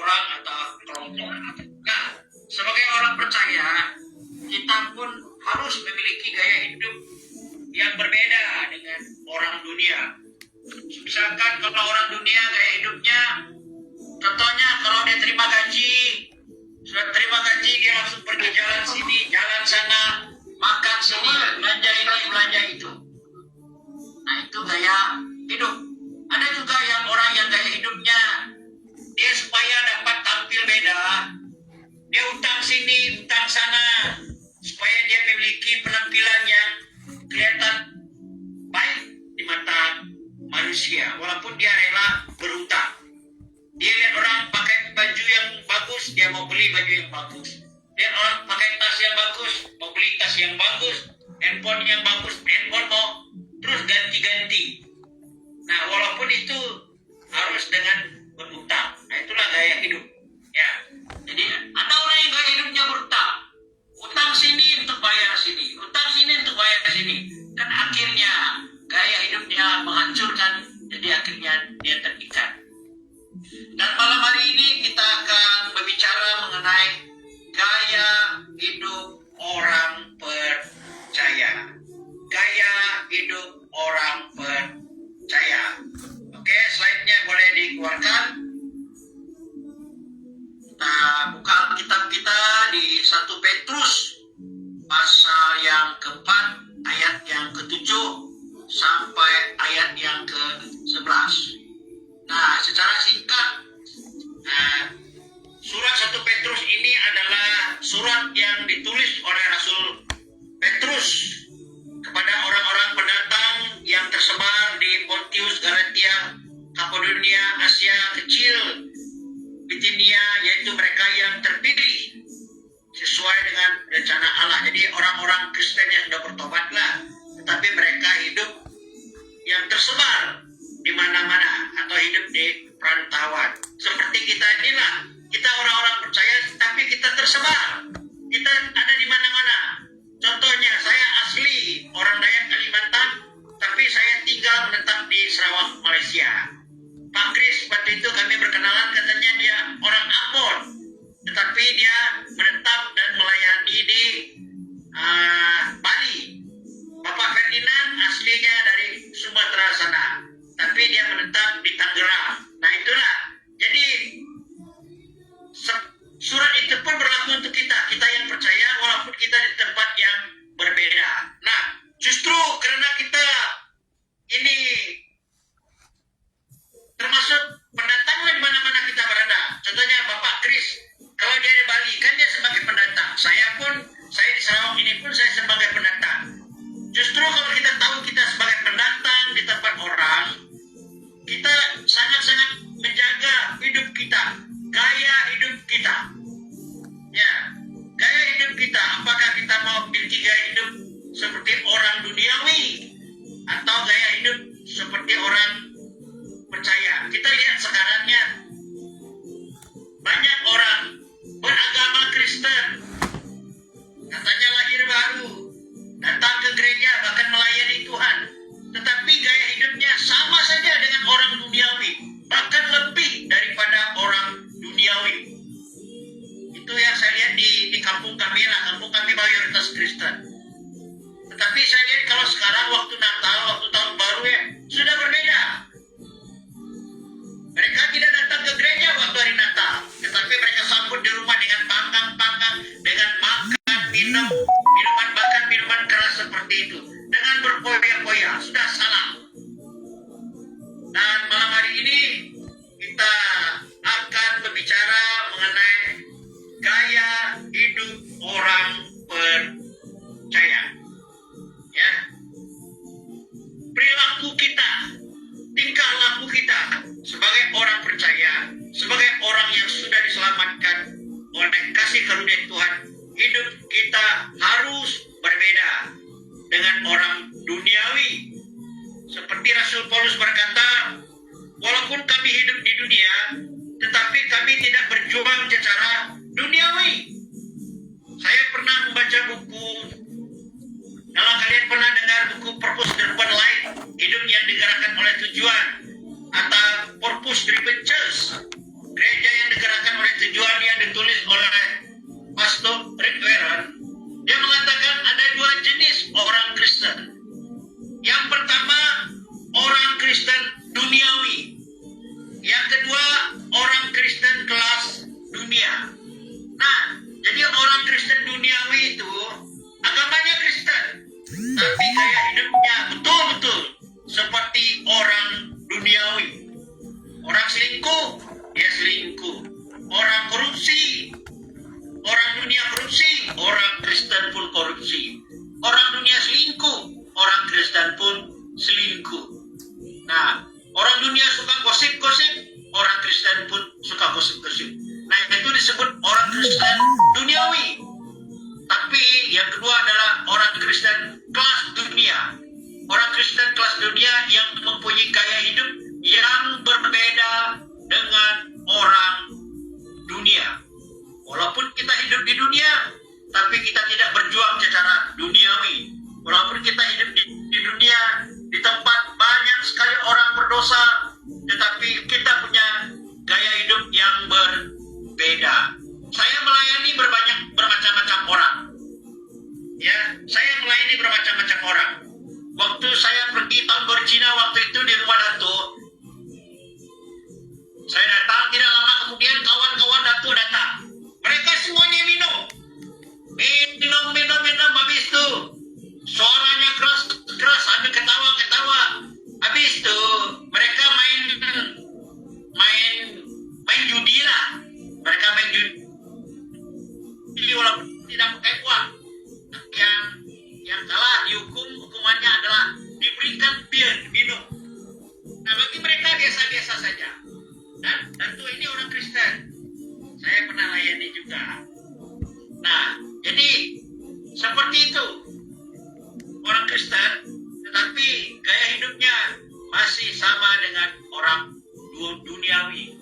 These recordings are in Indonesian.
orang atau kelompok. Nah, sebagai orang percaya, kita pun harus memiliki gaya hidup yang berbeda dengan orang dunia. Misalkan kalau orang dunia gaya hidupnya, contohnya kalau dia terima gaji, sudah terima gaji dia langsung pergi jalan sini, jalan sana, makan sini, belanja ini, belanja itu. Nah itu gaya hidup. Ada juga yang orang yang gaya hidupnya dia supaya dapat tampil beda, dia utang sini, utang sana, supaya dia memiliki penampilan yang kelihatan baik di mata manusia, walaupun dia rela berutang. Dia lihat orang pakai baju yang bagus, dia mau beli baju yang bagus. Lihat orang pakai tas yang bagus, mau beli tas yang bagus. Handphone yang bagus, handphone mau terus ganti-ganti. Nah, walaupun itu harus dengan berutang. Nah, itulah gaya hidup. Ya. Jadi ada orang yang gaya hidupnya berutang. Utang sini untuk bayar sini, utang sini untuk bayar sini. Dan akhirnya gaya hidupnya menghancurkan, jadi akhirnya dia terikat. Dan malam hari ini kita akan berbicara mengenai gaya hidup orang percaya. Gaya hidup orang percaya. Oke, slide-nya boleh dikeluarkan. Kita buka kitab kita di 1 Petrus pasal yang keempat, ayat yang ke-7 sampai ayat yang ke-11. Nah, secara singkat, surat 1 Petrus ini adalah surat yang ditulis oleh Rasul Petrus kepada orang-orang pendatang yang tersebar di Pontius, Galatia, Kapadokia, Asia Kecil, Bitinia, yaitu mereka yang terpilih sesuai dengan rencana Allah. Jadi orang-orang Kristen yang sudah bertobatlah, tetapi mereka hidup yang tersebar di mana-mana atau hidup di perantauan. Seperti kita inilah, kita orang-orang percaya tapi kita tersebar. Kita ada di mana-mana. Contohnya saya asli orang Dayak Kalimantan, tapi saya tinggal menetap di Sarawak, Malaysia. Pak Kris waktu itu kami berkenalan, katanya dia orang Ambon, tetapi dia menetap dan melayani di Bali. Bapak Ferdinand aslinya dari Sumatera sana, tapi dia menetap di Tangerang. Nah itulah, jadi surat itu pun berlaku untuk kita yang percaya walaupun kita di tempat yang berbeda. Nah, justru karena kita ini termasuk pendatang di mana-mana kita berada. Contohnya Bapak Kris, kalau dia di Bali kan dia sebagai pendatang. Saya di Sarawak ini pun saya sebagai pendatang. Justru kalau kita tahu kita sebagai pendatang di tempat orang, kita sangat-sangat menjaga hidup kita, gaya hidup kita. Ya, gaya hidup kita. Apakah kita mau memiliki gaya hidup seperti orang duniawi atau gaya hidup seperti orang percaya? Kita lihat sekarangnya banyak orang beragama Kristen, katanya lahir baru, datang ke gereja bahkan melayani Tuhan, tetapi gaya hidupnya sama saja dengan orang duniawi, bahkan lebih daripada orang duniawi. Itu yang saya lihat di kampung kami lah, kampung kami mayoritas Kristen. Tetapi saya lihat kalau sekarang waktu Natal, waktu tahun baru ya, sudah berbeda. Mereka tidak datang ke gereja waktu hari Natal, tetapi mereka sambut di rumah dengan panggang-panggang, dengan makan, minum, minuman keras seperti itu, dengan berpoya-poya, sudah salah. Dan malam hari ini kita akan berbicara mengenai gaya hidup orang percaya. Ya, tentu ini orang Kristen. Saya pernah layani juga. Nah, jadi seperti itu orang Kristen, tetapi gaya hidupnya masih sama dengan orang duniawi.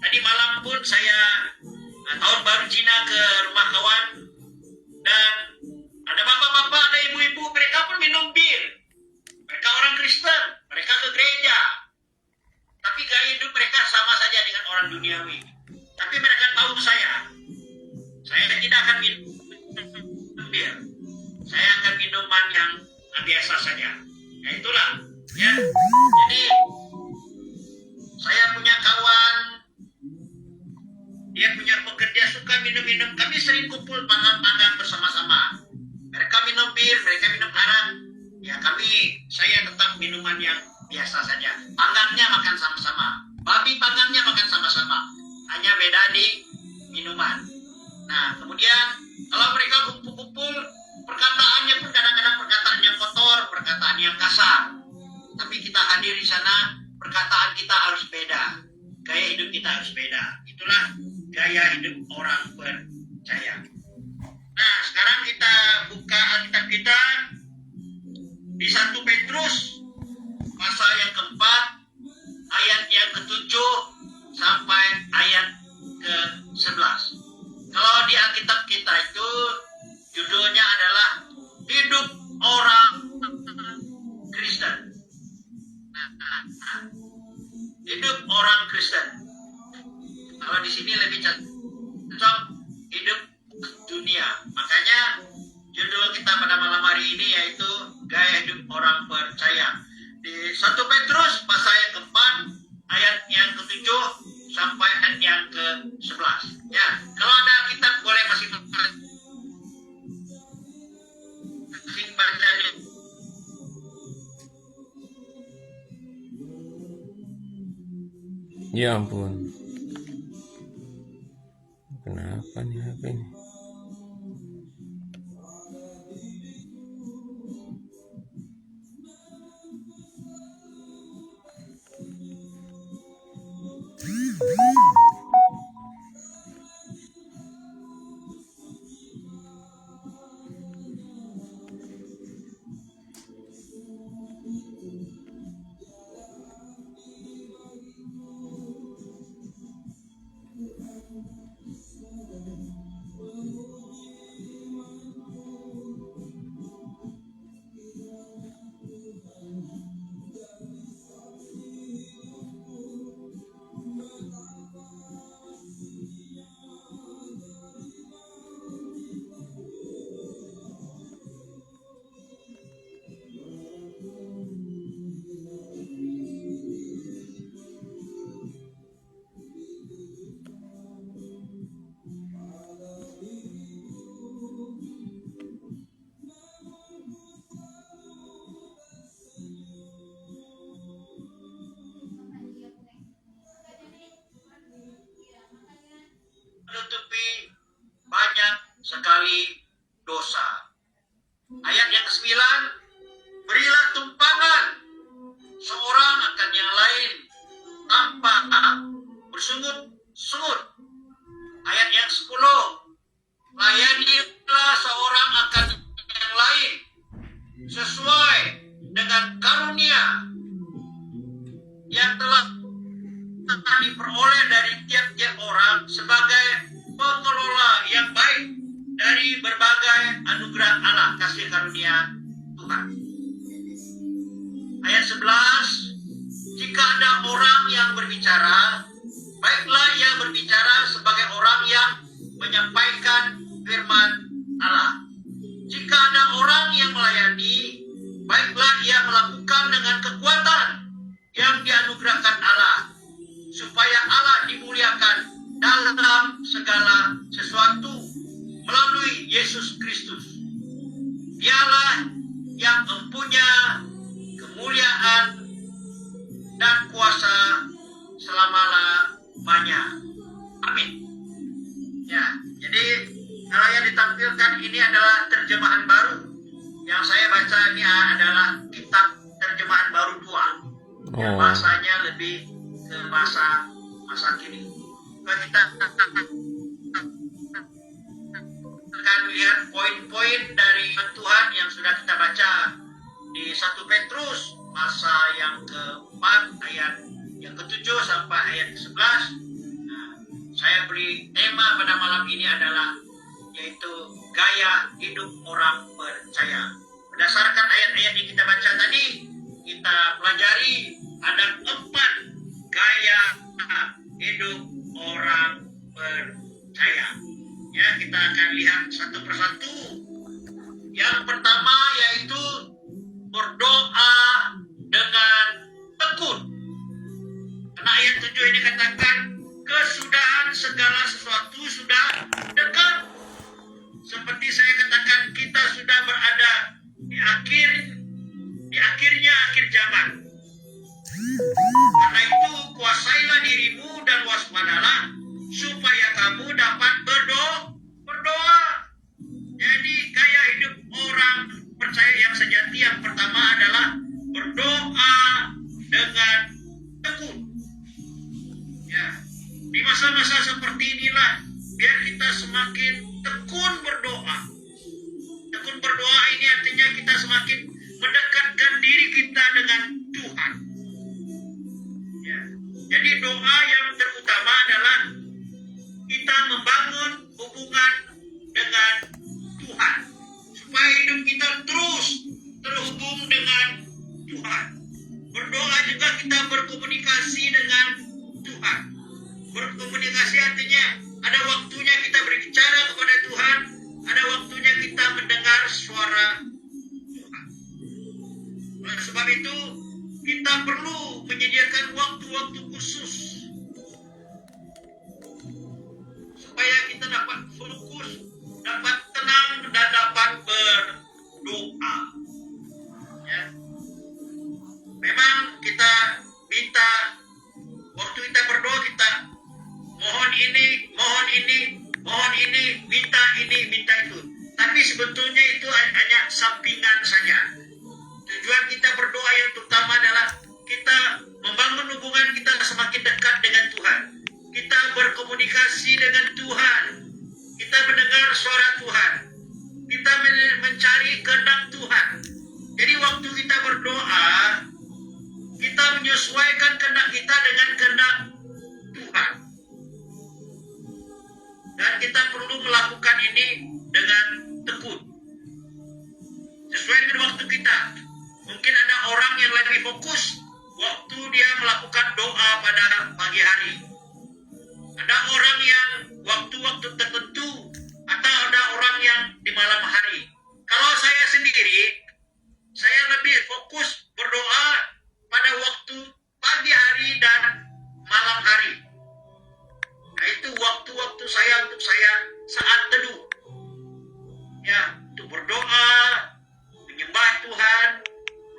Tadi malam pun saya tahun baru Cina ke rumah kawan, dan ada bapak-bapak, ada ibu-ibu, mereka pun minum bir. Mereka orang Kristen, mereka ke gereja, tapi gaya hidup mereka sama saja dengan orang duniawi. Tapi mereka tahu saya tidak akan minum bir, saya akan minuman yang biasa saja. Ya itulah, ya. Jadi saya punya kawan, dia punya pekerja suka minum-minum. Kami sering kumpul panggang-panggang bersama-sama. Mereka minum bir, mereka minum arak. Ya saya tetap minuman yang biasa saja. Panggangnya makan sama-sama. Babi panggangnya makan sama-sama. Hanya beda di minuman. Nah, kemudian kalau mereka kumpul-kumpul, perkataannya pun kadang-kadang perkataan yang kotor, perkataan yang kasar. Tapi kita hadir di sana, perkataan kita harus beda. Gaya hidup kita harus beda. Itulah gaya hidup orang percaya. Nah, sekarang kita buka Alkitab kita di 1 Petrus pasal yang keempat, ayat yang ke-7 sampai ayat ke-11. Kalau di Alkitab kita itu judulnya adalah hidup orang Kristen. Hidup orang Kristen. Kalau di sini lebih cocok hidup dunia. Makanya judul kita pada malam hari ini yaitu gaya hidup orang percaya. Di 1 Petrus pasal yang keempat, ayat yang ke-7 sampai ayat yang ke-11. Ya, kalau ada kitab boleh masih baca di. Ya ampun. Kenapa nih HP ini? Menutupi banyak sekali dosa. Ayat yang ke-9, berilah tumpangan seorang akan yang lain tanpa bersungut-sungut. Ayat yang 10, layanilah seorang akan yang lain sesuai dengan karunia yang telah diperoleh dari tiap-tiap orang sebagai pengelola yang baik dari berbagai anugerah Allah, kasih karunia Tuhan. Ayat 11, jika ada orang yang berbicara, baiklah ia berbicara sebagai orang yang menyampaikan firman Allah. Jika ada orang yang melayani, baiklah ia melakukan dengan kekuatan yang dianugerahkan Allah, supaya Allah dimuliakan dalam segala sesuatu melalui Yesus Kristus. Dialah yang mempunyai kemuliaan dan kuasa selama-lamanya. Amin. Ya, jadi kalau yang ditampilkan ini adalah terjemahan baru. Yang saya baca ini adalah kitab terjemahan baru 2. Yang bahasanya lebih ke bahasa masa kini. Kita akan lihat poin-poin dari Tuhan yang sudah kita baca di 1 Petrus pasal yang ke-4 ayat yang ke-7 sampai ayat ke-11. Nah, saya beri tema pada malam ini adalah yaitu gaya hidup orang percaya. Berdasarkan ayat-ayat yang kita baca tadi, kita pelajari ada 4 gaya hidup orang percaya. Ya, kita akan lihat satu persatu. Yang pertama yaitu berdoa dengan tekun. Karena ayat 7 ini katakan kesudahan segala sesuatu sudah dekat. Seperti saya katakan, kita sudah berada di akhirnya akhir zaman. Karena itu kuasailah dirimu dan waspadalah supaya kamu dapat berdoa. Jadi gaya hidup orang percaya yang sejati yang pertama adalah berdoa dengan tekun. Ya, di masa-masa seperti inilah biar kita semakin tekun berdoa. Tekun berdoa ini artinya kita semakin mendekatkan diri kita dengan Tuhan. Ya. Jadi doa yang terutama adalah kita membangun hubungan dengan Tuhan supaya hidup kita terus terhubung dengan Tuhan. Berdoa juga kita berkomunikasi dengan Tuhan. Berkomunikasi artinya ada waktunya kita berbicara kepada Tuhan, ada waktunya kita mendengar suara Tuhan. Oleh sebab itu, kita perlu menyediakan waktu-waktu khusus supaya kita dapat fokus, dapat tenang, dan dapat berdoa. Ya. Memang kita minta, waktu kita berdoa kita mohon ini, minta itu. Tapi sebetulnya itu hanya sampingan saja. Tujuan kita berdoa yang terutama adalah kita membangun hubungan kita semakin dekat dengan Tuhan. Kita berkomunikasi dengan Tuhan. Kita mendengar suara Tuhan. Kita mencari kehendak Tuhan. Jadi waktu kita berdoa, kita menyesuaikan kehendak kita dengan kehendak Tuhan. Dan kita perlu melakukan ini dengan tekun. Sesuai dengan waktu kita. Mungkin ada orang yang lebih fokus waktu dia melakukan doa pada pagi hari. Ada orang yang waktu-waktu tertentu atau ada orang yang di malam hari. Kalau saya sendiri, saya lebih fokus berdoa pada waktu pagi hari dan malam hari. Nah, itu waktu-waktu saya untuk saya saat teduh. Ya, untuk berdoa, menyembah Tuhan,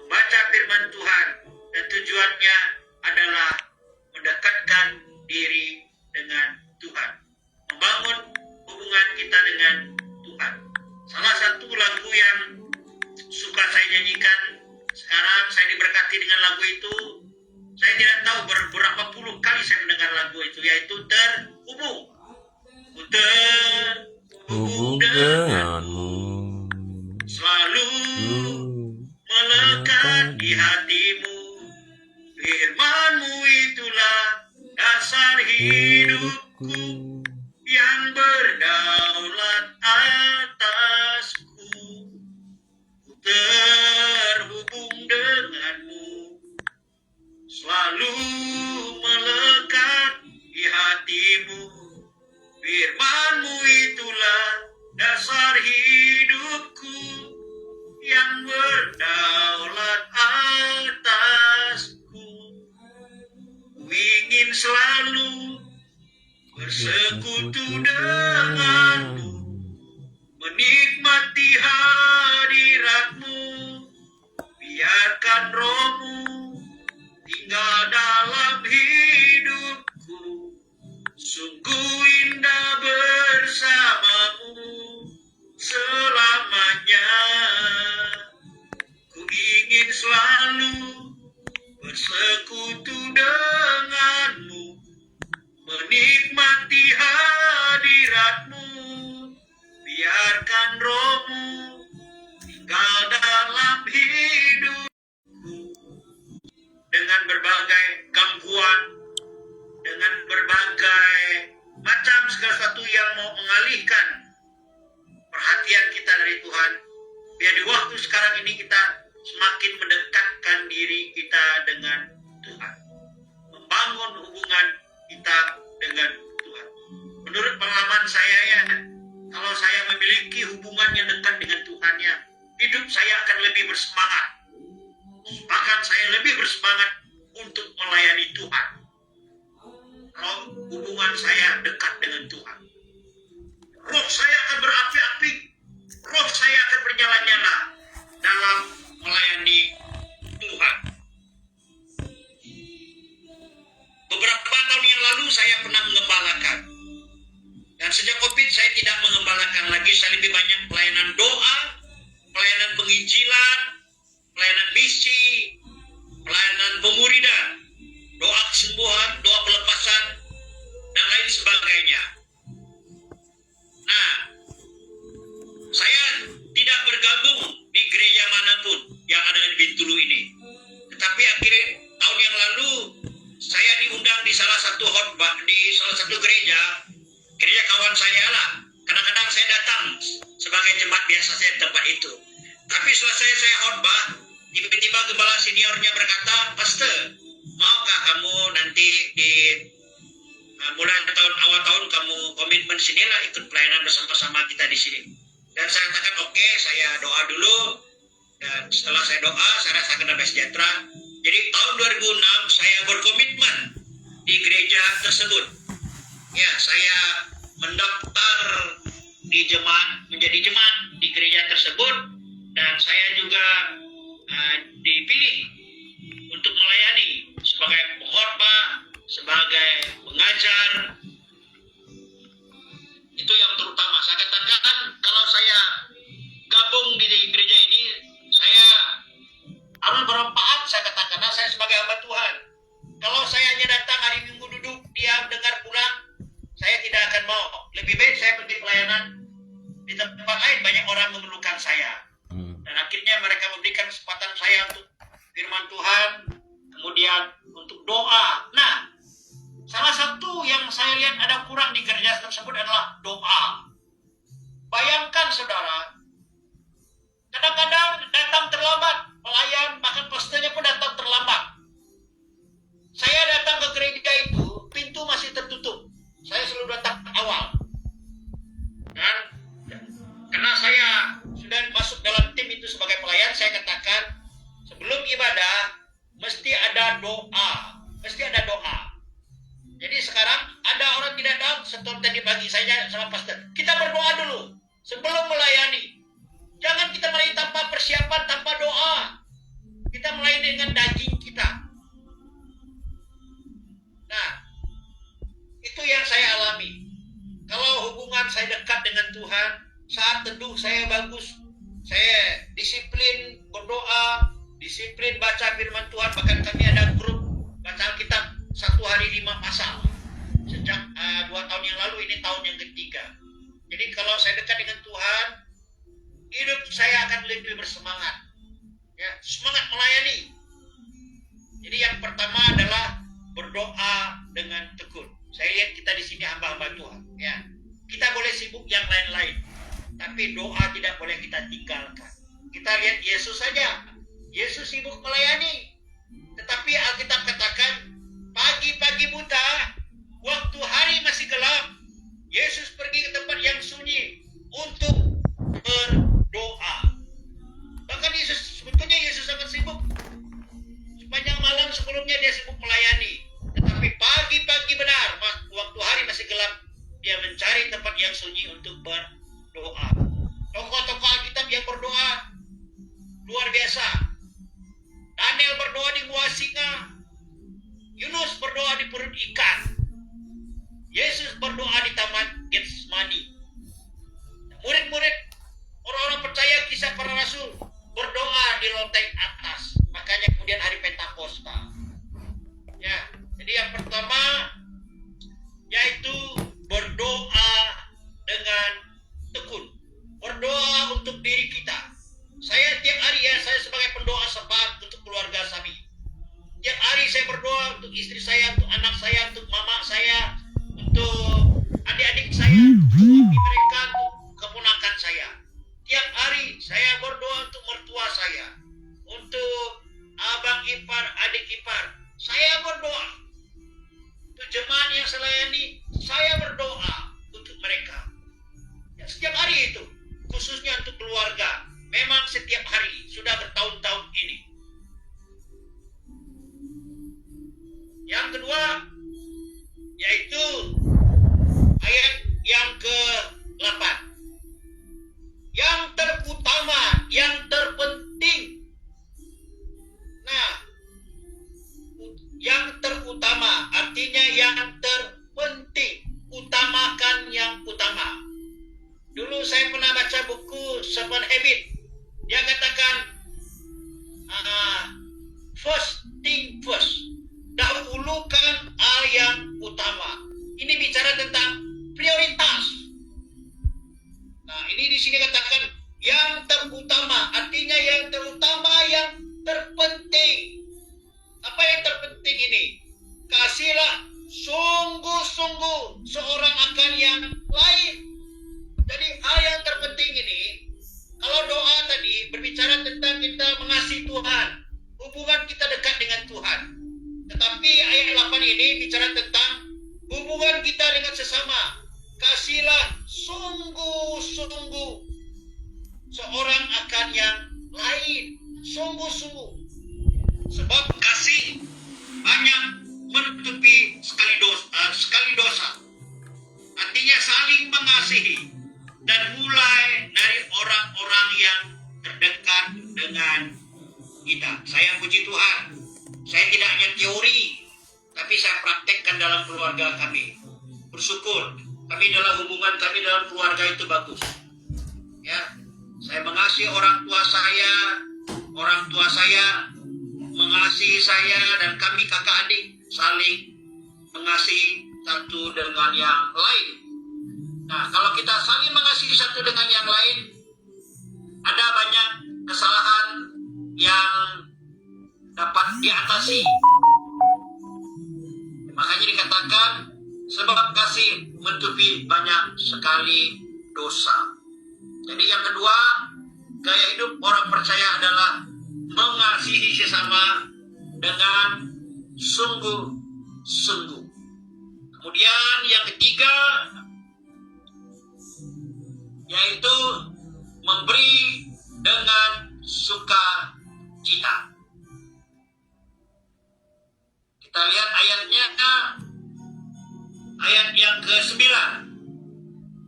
membaca firman Tuhan, dan tujuannya adalah mendekatkan diri dengan Tuhan, membangun hubungan kita dengan Tuhan. Salah satu lagu yang suka saya nyanyikan sekarang, saya diberkati dengan lagu itu. Saya tidak tahu berapa puluh kali saya mendengar lagu itu, yaitu terhubung. Terhubung denganmu, selalu melekat di hatimu. Firman-Mu itulah dasar hidupku yang berdaulat atasku. Terhubung denganmu, selalu melekat di hatimu. Firman-Mu itulah dasar hidupku yang berdaulat atasku. Ku ingin selalu bersekutu denganmu, menikmati hadirat-Mu. Biarkan Roh-Mu tinggal dalam hidupku. Sungguh indah bersama-Mu selamanya. Ku ingin selalu bersekutu denganmu, Nikmati hadiratmu, biarkan rohmu tinggal dalam hidup. Dengan berbagai gangguan, dengan berbagai macam segala sesuatu yang mau mengalihkan perhatian kita dari Tuhan, biar di waktu sekarang ini kita semakin mendekatkan diri kita dengan Tuhan, membangun hubungan kita dengan Tuhan. Menurut pengalaman saya ya, kalau saya memiliki hubungan yang dekat dengan Tuhan ya, hidup saya akan lebih bersemangat. Bahkan saya lebih bersemangat untuk melayani Tuhan. Kalau hubungan saya dekat dengan Tuhan, roh saya akan berapi-api, roh saya akan bernyala-nyala dalam melayani Tuhan. Beberapa tahun yang lalu saya pernah mengembalakan. Dan sejak COVID saya tidak mengembalakan lagi. Saya lebih banyak pelayanan doa, pelayanan penginjilan, pelayanan misi, pelayanan pemuridan, doa kesembuhan, doa pelepasan, dan lain sebagainya. Nah, saya tidak bergabung di gereja manapun yang ada di Bintulu ini. Tetapi akhirnya tahun yang lalu saya diundang di salah satu khotbah di salah satu gereja kawan saya lah. Kadang-kadang saya datang sebagai jemaat biasa saya di tempat itu. Tapi selesai saya khotbah, tiba-tiba gembala seniornya berkata, "Pastor, maukah kamu nanti di mulai awal tahun kamu komitmen sinilah ikut pelayanan bersama-sama kita di sini?" Dan saya katakan oke, saya doa dulu. Dan setelah saya doa, saya rasakan damai sejahtera. Jadi tahun 2006 saya berkomitmen di gereja tersebut. Ya, saya mendaftar di jemaat, menjadi jemaat di gereja tersebut, dan saya juga dipilih untuk melayani sebagai pengkhotbah, sebagai pengajar. Itu yang terutama. Saya katakan kalau saya gabung di gereja ini, saya harus bermanfaat. Saya katakan, karena saya sebagai hamba Tuhan. Kalau saya hanya datang hari Minggu duduk, diam, dengar, pulang, saya tidak akan mau. Lebih baik saya pergi pelayanan di tempat lain, banyak orang memerlukan saya. Dan akhirnya mereka memberikan kesempatan saya untuk firman Tuhan, kemudian untuk doa. Nah, salah satu yang saya lihat ada kurang di gereja tersebut adalah doa. Bayangkan saudara, kadang-kadang datang terlambat, pelayan bahkan pastornya pun datang terlambat. Saya datang ke gereja itu, pintu masih tertutup. Saya selalu datang awal. Dan karena saya sudah masuk dalam tim itu sebagai pelayan, saya katakan sebelum ibadah mesti ada doa. Mesti ada doa. Jadi sekarang ada orang tidak tahu, setelah tadi pagi saya sama pastor, kita berdoa dulu sebelum melayani. Jangan kita melayani tanpa persiapan, tanpa doa. Kita melayani dengan daging kita. Nah, itu yang saya alami. Kalau hubungan saya dekat dengan Tuhan, saat teduh saya bagus, saya disiplin berdoa, disiplin baca firman Tuhan. Bahkan kami ada grup baca Alkitab 1 hari 5 pasal. Sejak 2 tahun yang lalu, ini tahun yang ketiga. Jadi kalau saya dekat dengan Tuhan, hidup saya akan lebih bersemangat. Ya, semangat melayani. Jadi yang pertama adalah berdoa dengan tekun. Saya lihat kita di sini hamba-hamba Tuhan. Ya, kita boleh sibuk yang lain-lain, tapi doa tidak boleh kita tinggalkan. Kita lihat Yesus saja. Yesus sibuk melayani. Tetapi Alkitab katakan, pagi-pagi buta, waktu hari masih gelap, Yesus pergi ke tempat yang sunyi untuk berdoa. Bahkan sebetulnya Yesus sangat sibuk. Sepanjang malam sebelumnya dia sibuk melayani. Tetapi pagi-pagi benar, waktu hari masih gelap, dia mencari tempat yang sunyi untuk berdoa. Tokoh-tokoh Alkitab yang berdoa luar biasa. Daniel berdoa di gua singa. Yunus berdoa di perut ikan. Yesus berdoa di taman Getsemani. Murid-murid, orang-orang percaya kisah para rasul, berdoa di loteng atas. Makanya kemudian hari Pentakosta. Ya, jadi yang pertama yaitu melayani, saya berdoa untuk mereka. Ya, setiap hari itu, khususnya untuk keluarga. Memang setiap hari, sudah bertahun-tahun ini. Yang kedua, yaitu ayat yang ke-8. Yang terutama, yang terpenting. Nah, yang terutama artinya yang terpenting. Utamakan yang utama. Dulu saya pernah baca buku Seven Habits. Dia katakan, first thing first. Dahulukan hal yang utama. Ini bicara tentang prioritas. Nah, ini di sini katakan yang terutama, artinya yang terutama, yang terpenting. Apa yang terpenting ini? Kasihlah sungguh-sungguh seorang akan yang lain. Jadi hal yang terpenting ini, kalau doa tadi berbicara tentang kita mengasihi Tuhan, hubungan kita dekat dengan Tuhan. Tetapi ayat 8 ini bicara tentang hubungan kita dengan sesama. Kasihlah sungguh-sungguh seorang akan yang lain. Sungguh-sungguh. Sebab kasih banyak menutupi sekali dosa. Artinya saling mengasihi. Dan mulai dari orang-orang yang terdekat dengan kita. Saya puji Tuhan. Saya tidak hanya teori, tapi saya praktekkan dalam keluarga kami. Bersyukur, kami dalam hubungan kami dalam keluarga itu bagus. Ya, saya mengasihi orang tua saya mengasihi saya, dan kami kakak adik saling mengasihi satu dengan yang lain. Nah, kalau kita saling mengasihi satu dengan yang lain, ada banyak kesalahan yang dapat diatasi. Makanya dikatakan sebab kasih menutupi banyak sekali dosa. Jadi yang kedua, gaya hidup orang percaya adalah mengasihi sesama dengan sungguh-sungguh. Kemudian yang ketiga, yaitu memberi dengan sukacita. Kita lihat ayatnya, ayat yang ke-9.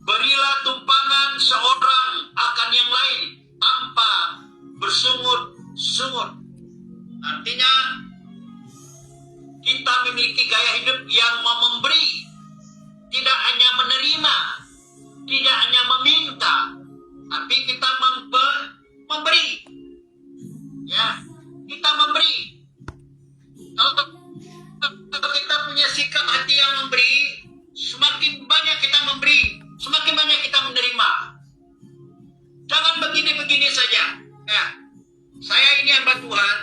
Berilah tumpangan seorang akan yang lain tanpa bersungut-sungut. Artinya kita memiliki gaya hidup yang memberi, tidak hanya menerima, tidak hanya meminta, tapi kita memberi. Ya, kita memberi. Kalau kita punya sikap hati yang memberi, semakin banyak kita memberi, semakin banyak kita menerima. Jangan begini-begini saja. Ya, saya ini hamba Tuhan.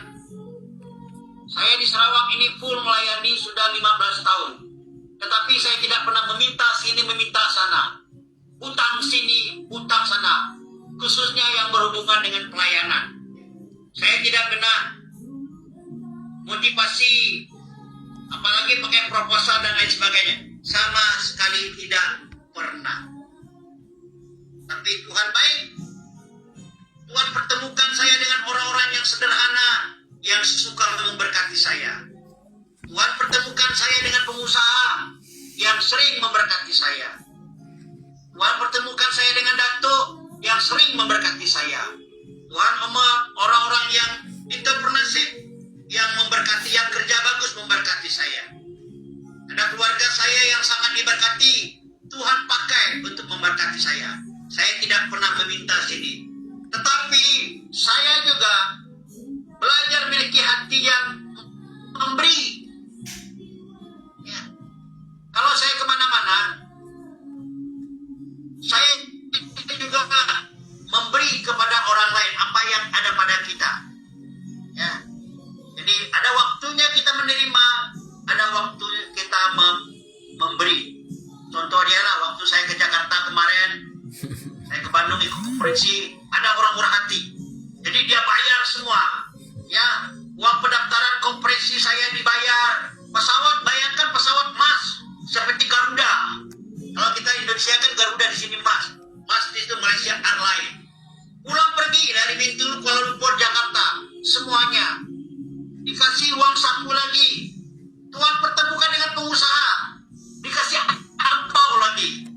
Saya di Sarawak ini full melayani sudah 15 tahun. Tetapi saya tidak pernah meminta sini, meminta sana. Utang sini, utang sana. Khususnya yang berhubungan dengan pelayanan. Saya tidak pernah motivasi, apalagi pakai proposal dan lain sebagainya. Sama sekali tidak pernah. Tapi Tuhan baik. Tuhan pertemukan saya dengan orang-orang yang sederhana, yang suka memberkati saya. Tuhan pertemukan saya dengan pengusaha yang sering memberkati saya. Tuhan pertemukan saya dengan datuk yang sering memberkati saya. Tuhan orang-orang yang entrepreneurship, yang memberkati, yang kerja bagus memberkati saya. Ada keluarga saya yang sangat diberkati, Tuhan pakai untuk memberkati saya. Saya tidak pernah meminta sini. Tetapi saya juga belajar memiliki hati yang memberi. Ya. Kalau saya kemana-mana, saya juga memberi kepada orang lain apa yang ada pada kita. Ya. Jadi ada waktunya kita menerima, ada waktu kita memberi. Malaysia kan Garuda di sini Mas. Mas itu Malaysia Airline. Pulang pergi dari Bintulu, Kuala Lumpur, Jakarta, semuanya dikasih uang saku lagi. Tuhan pertemukan dengan pengusaha, dikasih angpau lagi.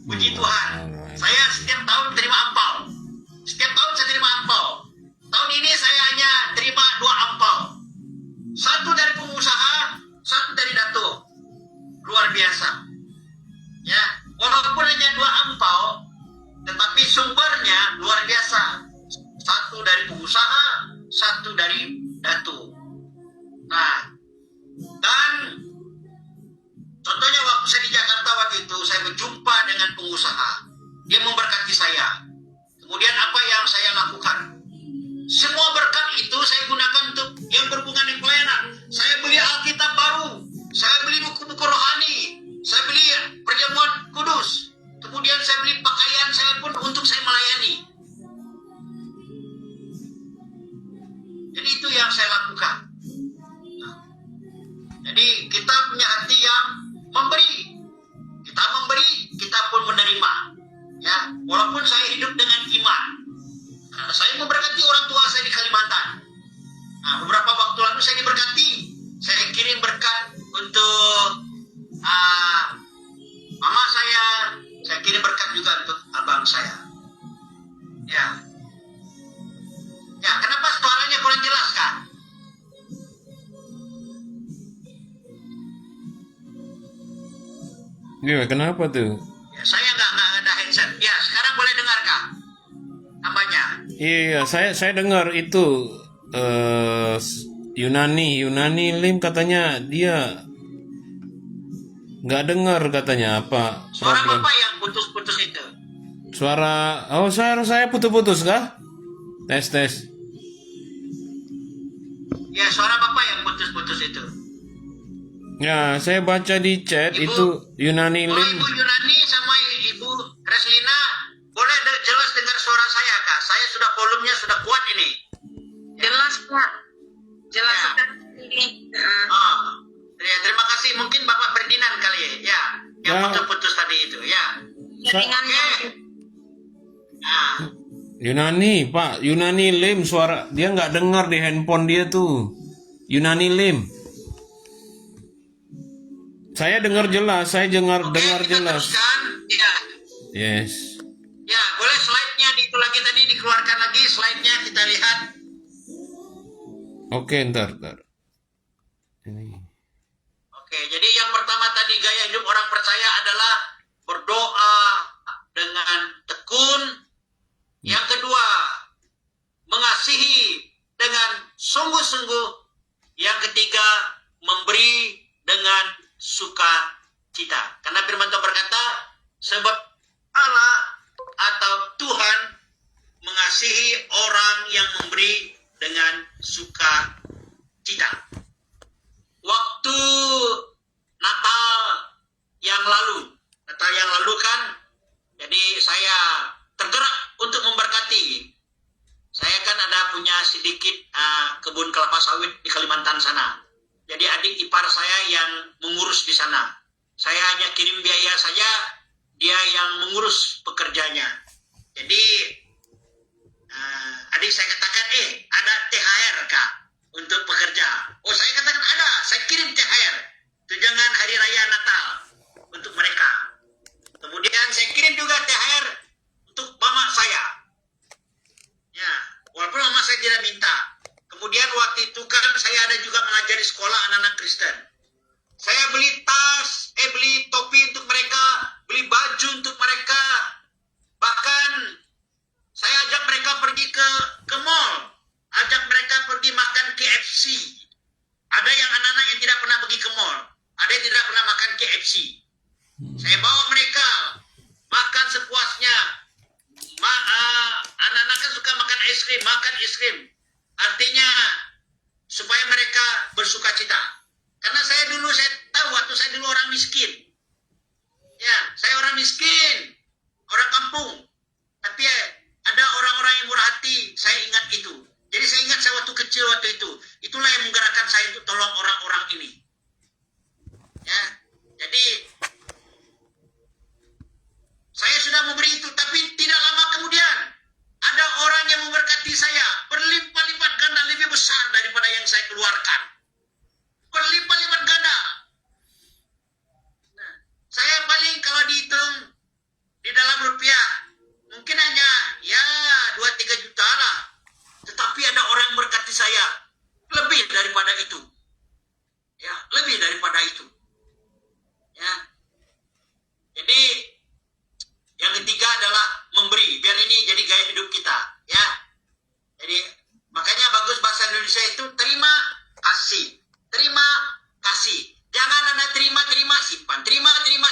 Puji Tuhan. Saya setiap tahun terima angpau. Setiap tahun saya terima angpau. Tahun ini saya hanya terima 2 angpau. Satu dari pengusaha, satu dari datuk. Luar biasa. Ya, walaupun hanya 2 angpau, tetapi sumbernya luar biasa. Satu dari pengusaha, satu dari datuk. Nah, dan contohnya waktu saya di Jakarta waktu itu, saya berjumpa dengan pengusaha. Dia memberkati saya. Kemudian apa yang saya lakukan? Semua berkat itu saya gunakan untuk yang berhubungan dengan pelayanan. Saya beli Alkitab baru. Saya beli buku-buku rohani. Saya beli perjamuan kudus. Kemudian saya beli pakaian saya pun untuk saya melayani. Jadi itu yang saya lakukan. Jadi kita punya hati yang memberi. Kita memberi, kita pun menerima. Ya, walaupun saya hidup dengan iman. Karena saya memberkati orang tua saya di Kalimantan. Nah, beberapa waktu lalu saya diberkati. Saya kirim berkat untuk mama saya kirim berkat juga untuk abang saya. Ya. Ya, kenapa suaranya kurang jelas, Kak? Iya, kenapa tuh? Ya, saya nggak ada headset. Ya, sekarang boleh dengar, Kak? Tambahnya. Iya, saya dengar itu Yunani Lim katanya dia nggak dengar katanya apa Suara problem. Bapak yang putus-putus itu. Suara saya putus-putus kah? Tes. Ya, suara Bapak yang putus-putus itu. Ya, saya baca di chat Ibu, itu Yunani Kalau Lim. Ibu Yunani sama Ibu Reslina, boleh jelas dengar suara saya, Kak? Saya sudah volumenya sudah kuat ini. Jelas, Pak. Jelas Ya. sekali. Ya, terima kasih. Mungkin Bapak Ferdinand kali ya. Ya, yang Ya. putus-putus tadi itu. Ya. Jaringannya. Oke. Nah, Yunani Lim suara dia nggak dengar di handphone dia tuh. Yunani Lim. Saya dengar jelas, dengar oke, kita jelas. teruskan. Ya. Yes. Ya, boleh slide-nya itu lagi tadi dikeluarkan lagi slide-nya kita lihat. Oke, ntar. Ini. Oke, jadi yang pertama tadi gaya hidup orang percaya adalah berdoa dengan tekun. Yang kedua, mengasihi dengan sungguh-sungguh. Yang ketiga, memberi dengan sukacita. Karena firman Tuhan berkata, sebab Allah atau Tuhan mengasihi orang yang memberi dengan sukacita. Waktu Natal yang lalu kan, jadi saya tergerak untuk memberkati. Saya kan ada punya sedikit kebun kelapa sawit di Kalimantan sana. Jadi adik ipar saya yang mengurus di sana. Saya hanya kirim biaya saja, dia yang mengurus pekerjanya. Jadi adik saya katakan, ada THR, Kak, untuk pekerja. Oh, saya katakan ada, saya kirim THR. Tunjangan Hari Raya Natal untuk mereka. Kemudian saya kirim juga THR untuk mama saya. Ya, walaupun mama saya tidak minta. Kemudian waktu itu kan saya ada juga mengajari sekolah anak-anak Kristen. Saya beli tas, beli topi untuk mereka, beli baju untuk mereka. Bahkan saya ajak mereka pergi ke mall, ajak mereka pergi makan KFC. Ada yang anak-anak yang tidak pernah pergi ke mall, ada yang tidak pernah makan KFC. Saya bawa mereka makan sepuasnya. Anak-anak kan suka makan es krim. Artinya supaya mereka bersuka cita. Karena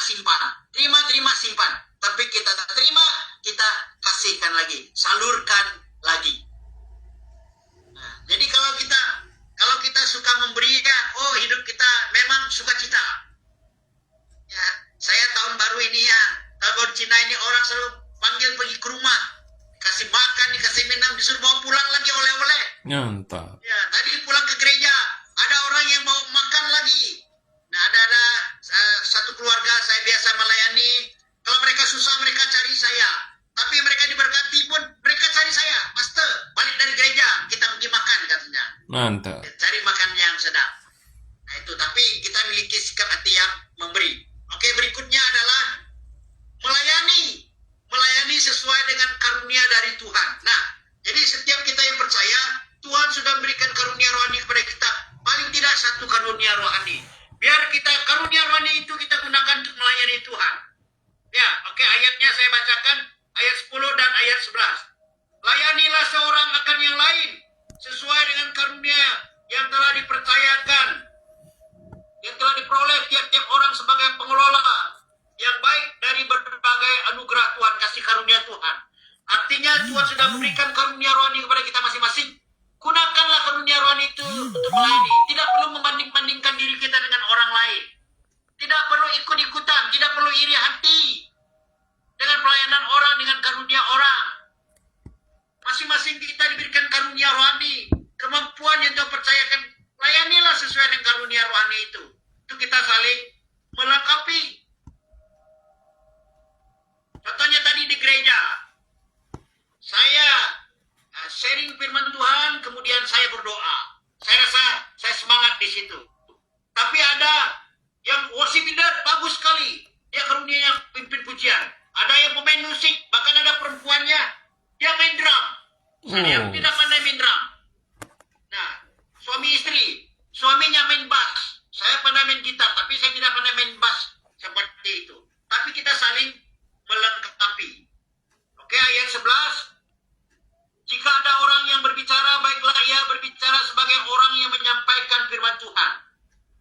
simpan. Terima, simpan. Tapi kita tak terima, kita kasihkan lagi, salurkan lagi. Nah, jadi kalau kita suka memberi, ya, hidup kita memang sukacita. Ya, saya tahun baru ini ya, tahun baru Cina ini orang selalu panggil pergi ke rumah, kasih makan, dikasih minum, disuruh bawa pulang lagi oleh-oleh. Mantap. Ya, tadi pulang ke gereja, ada orang yang mau makan lagi. Nah, ada satu keluarga saya biasa melayani. Kalau mereka susah, mereka cari saya. Tapi mereka diberkati pun, mereka cari saya. Pastor, balik dari gereja, kita pergi makan katanya. Mantap. Cari makan yang sedap. Nah itu, tapi kita miliki sikap hati yang memberi. Oke, berikutnya adalah melayani sesuai dengan karunia dari Tuhan. Nah, jadi setiap kita yang percaya, Tuhan sudah memberikan karunia rohani kepada kita. Paling tidak satu karunia rohani. Biar kita karunia rohani itu kita gunakan untuk melayani Tuhan. Ya, oke, ayatnya saya bacakan, ayat 10 dan ayat 11. Layanilah seorang akan yang lain, sesuai dengan karunia yang telah dipercayakan, yang telah diperoleh tiap-tiap orang sebagai pengelola yang baik dari berbagai anugerah Tuhan, kasih karunia Tuhan. Artinya Tuhan sudah memberikan karunia rohani kepada kita masing-masing. Gunakanlah karunia rohani itu untuk melayani. Tidak perlu membanding-bandingkan diri kita dengan orang lain. Tidak perlu ikut-ikutan, tidak perlu iri hati dengan pelayanan orang, dengan karunia orang. Masing-masing kita diberikan karunia rohani, kemampuan yang Tuhan percayakan. Layanilah sesuai dengan karunia rohani itu. Itu kita saling melengkapi. Contohnya tadi di gereja, saya sharing firman Tuhan, kemudian saya berdoa. Saya rasa saya semangat di situ. Tapi ada yang worship leader bagus sekali, dia karunia yang pimpin pujian. Ada yang pemain musik, bahkan ada perempuannya, dia main drum. Saya tidak pandai main drum. Nah, suami istri, suaminya main bass, saya pandai main gitar, tapi saya tidak pandai main bass seperti itu. Tapi kita saling melengkapi. Oke, ayat 11. Jika ada orang yang berbicara, baiklah ia berbicara sebagai orang yang menyampaikan firman Tuhan.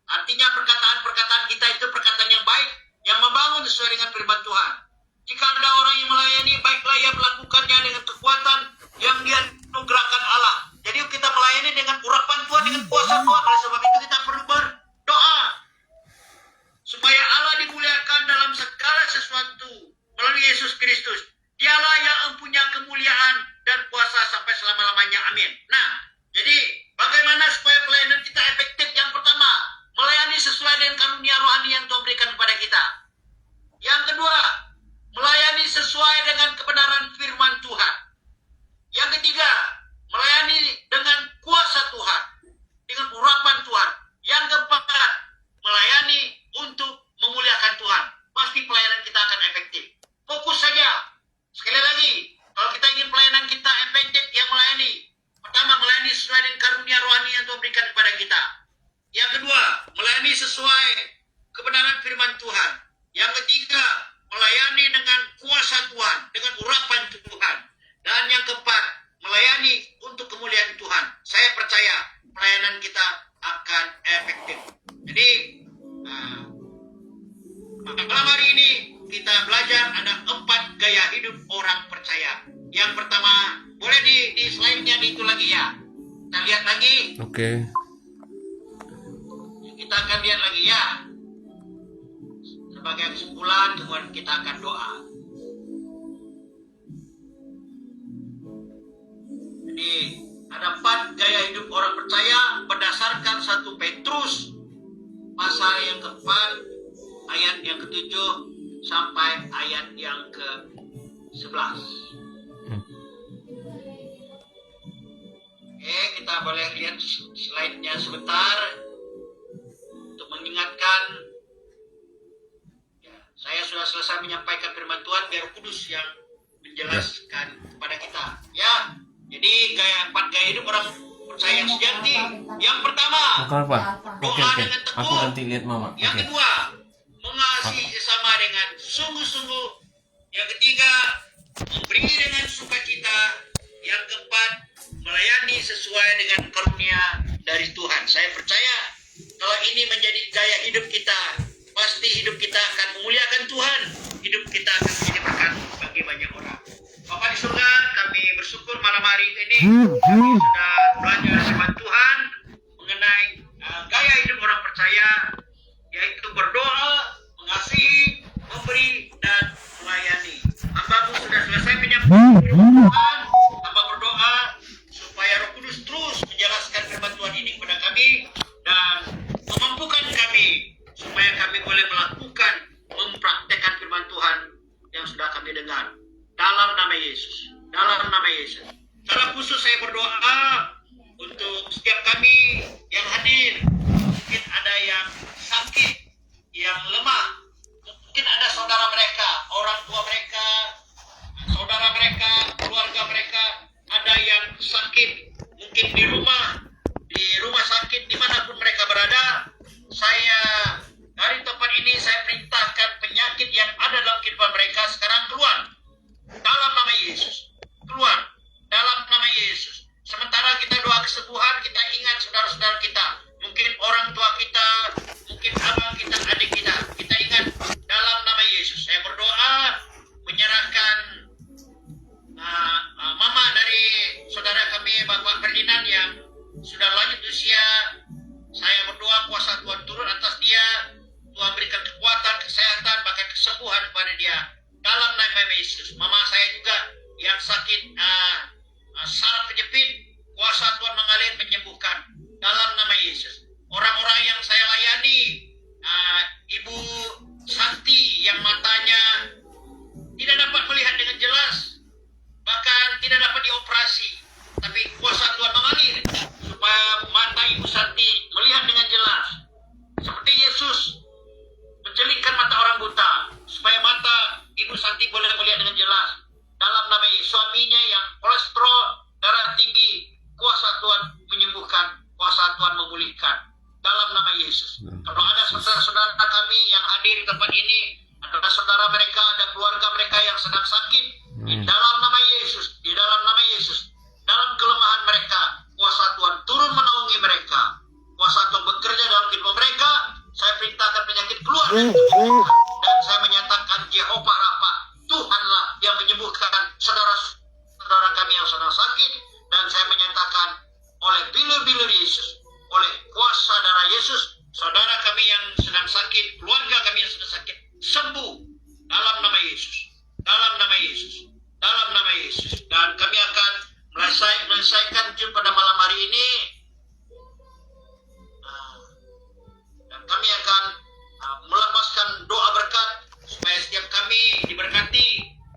Artinya perkataan-perkataan kita itu perkataan yang baik, yang membangun sesuai dengan firman Tuhan. Jika ada orang yang melayani, baiklah ia melakukannya dengan kekuatan yang dianugerahkan Allah. Jadi kita melayani dengan urapan Tuhan, dengan kuasa Tuhan. Oleh sebab itu kita perlu berdoa supaya Allah dimuliakan dalam segala sesuatu melalui Yesus Kristus. Dialah yang mempunyai kemuliaan dan kuasa sampai selama-lamanya. Amin. Nah, jadi bagaimana supaya pelayanan kita efektif? Yang pertama, melayani sesuai dengan karunia rohani yang Tuhan berikan kepada kita. Yang kedua, melayani sesuai dengan kebenaran firman Tuhan. Yang ketiga, melayani dengan kuasa Tuhan, dengan urapan Tuhan. Yang keempat, melayani untuk memuliakan Tuhan. Pasti pelayanan kita akan efektif. Fokus saja. Sekali lagi, kalau kita ingin pelayanan kita efektif, yang melayani. Pertama, melayani sesuai dengan karunia rohani yang Tuhan berikan kepada kita. Yang kedua, melayani sesuai kebenaran firman Tuhan. Yang ketiga, melayani dengan kuasa Tuhan, dengan urapan Tuhan. Dan yang keempat, melayani untuk kemuliaan Tuhan. Saya percaya pelayanan kita akan efektif. Jadi, malam hari ini kita belajar ada 4 gaya hidup orang percaya. Yang pertama, boleh di slide-nya itu lagi ya. Kita lihat lagi. Oke. Kita akan lihat lagi ya. Sebagai kesimpulan, kemudian kita akan doa. Jadi, ada 4 gaya hidup orang percaya berdasarkan 1 Petrus pasal yang keempat, ayat yang ke-7 sampai ayat yang ke-11. Oke, kita boleh lihat slide-nya sebentar untuk mengingatkan. Ya, saya sudah selesai menyampaikan firman Tuhan, biar Kudus yang menjelaskan kepada kita. Ya, jadi 4 gaya hidup orang percaya yang sejati. Yang pertama, Apa? doa dengan tekun. Aku nanti lihat mama. Yang kedua, mengasihi sesama dengan sungguh-sungguh. Yang ketiga, memberi dengan sukacita. Yang keempat, melayani sesuai dengan karunia dari Tuhan. Saya percaya kalau ini menjadi gaya hidup kita, pasti hidup kita akan memuliakan Tuhan. Hidup kita akan menjadi berkat bagi banyak orang. Bapak di surga, kami bersyukur malam hari ini kami sudah belajar firman Tuhan mengenai gaya hidup orang percaya, yaitu berdoa, mengasihi, memberi, dan melayani. Hambamu sudah selesai menyampaikan firman Tuhan. Hamba berdoa supaya Roh Kudus terus menjelaskan firman Tuhan ini kepada kami dan memampukan kami supaya kami boleh melakukan, mempraktekkan firman Tuhan yang sudah kami dengar. Dalam nama Yesus. Dalam nama Yesus. Secara khusus saya berdoa untuk setiap kami yang hadir. Mungkin ada yang sakit, yang lemah. Mungkin ada saudara mereka, orang tua mereka, saudara mereka, keluarga mereka, ada yang sakit. Mungkin di rumah sakit, dimanapun mereka berada. Saya dari tempat ini saya perintahkan penyakit yang ada dalam kehidupan mereka sekarang keluar. Dalam nama Yesus. Keluar. Dalam nama Yesus. Sementara kita doa kesembuhan, kita ingat saudara-saudara kita. Mungkin orang tua kita, mungkin abang kita, adik kita. Kita ingat dalam nama Yesus. Saya berdoa menyerahkan mama dari saudara kami, Bapak Ferdinand yang sudah lanjut usia. Saya berdoa kuasa Tuhan turun atas dia. Tuhan berikan kekuatan, kesehatan, bahkan kesembuhan kepada dia. Dalam nama Yesus. Mama saya juga yang sakit saraf kejepit, kuasa Tuhan mengalir menyembuhkan. Dalam nama Yesus. Orang-orang yang saya layani, Ibu Santi yang matanya tidak dapat melihat dengan jelas, bahkan tidak dapat dioperasi, tapi kuasa Tuhan mengalir supaya mata Ibu Santi melihat dengan jelas. Seperti Yesus menjelitkan mata orang buta, supaya mata Ibu Santi boleh melihat dengan jelas. Dalam nama Yesus. Suaminya yang kolesterol, darah tinggi, kuasa Tuhan menyembuhkan, kuasa Tuhan memulihkan. Dalam nama Yesus. Kalau ada saudara-saudara kami yang hadir di tempat ini, ada saudara mereka, ada keluarga mereka yang sedang sakit, di dalam nama Yesus, di dalam nama Yesus, dalam kelemahan mereka, kuasa Tuhan turun menaungi mereka. Kuasa Tuhan bekerja dalam kehidupan mereka. Saya perintahkan penyakit keluar dari tubuh mereka. Dan saya menyatakan Jehovah Rafa, Tuhanlah yang menyembuhkan saudara-saudara kami yang sedang sakit. Dan saya menyatakan oleh bilur-bilur Yesus, oleh kuasa darah Yesus, saudara kami yang sedang sakit, keluarga kami yang sedang sakit, sembuh dalam nama Yesus. Dalam nama Yesus. Dalam nama Yesus. Dan kami akan menyelesaikan jumpa pada malam hari ini. Dan kami akan melepaskan doa berkat supaya setiap kami diberkati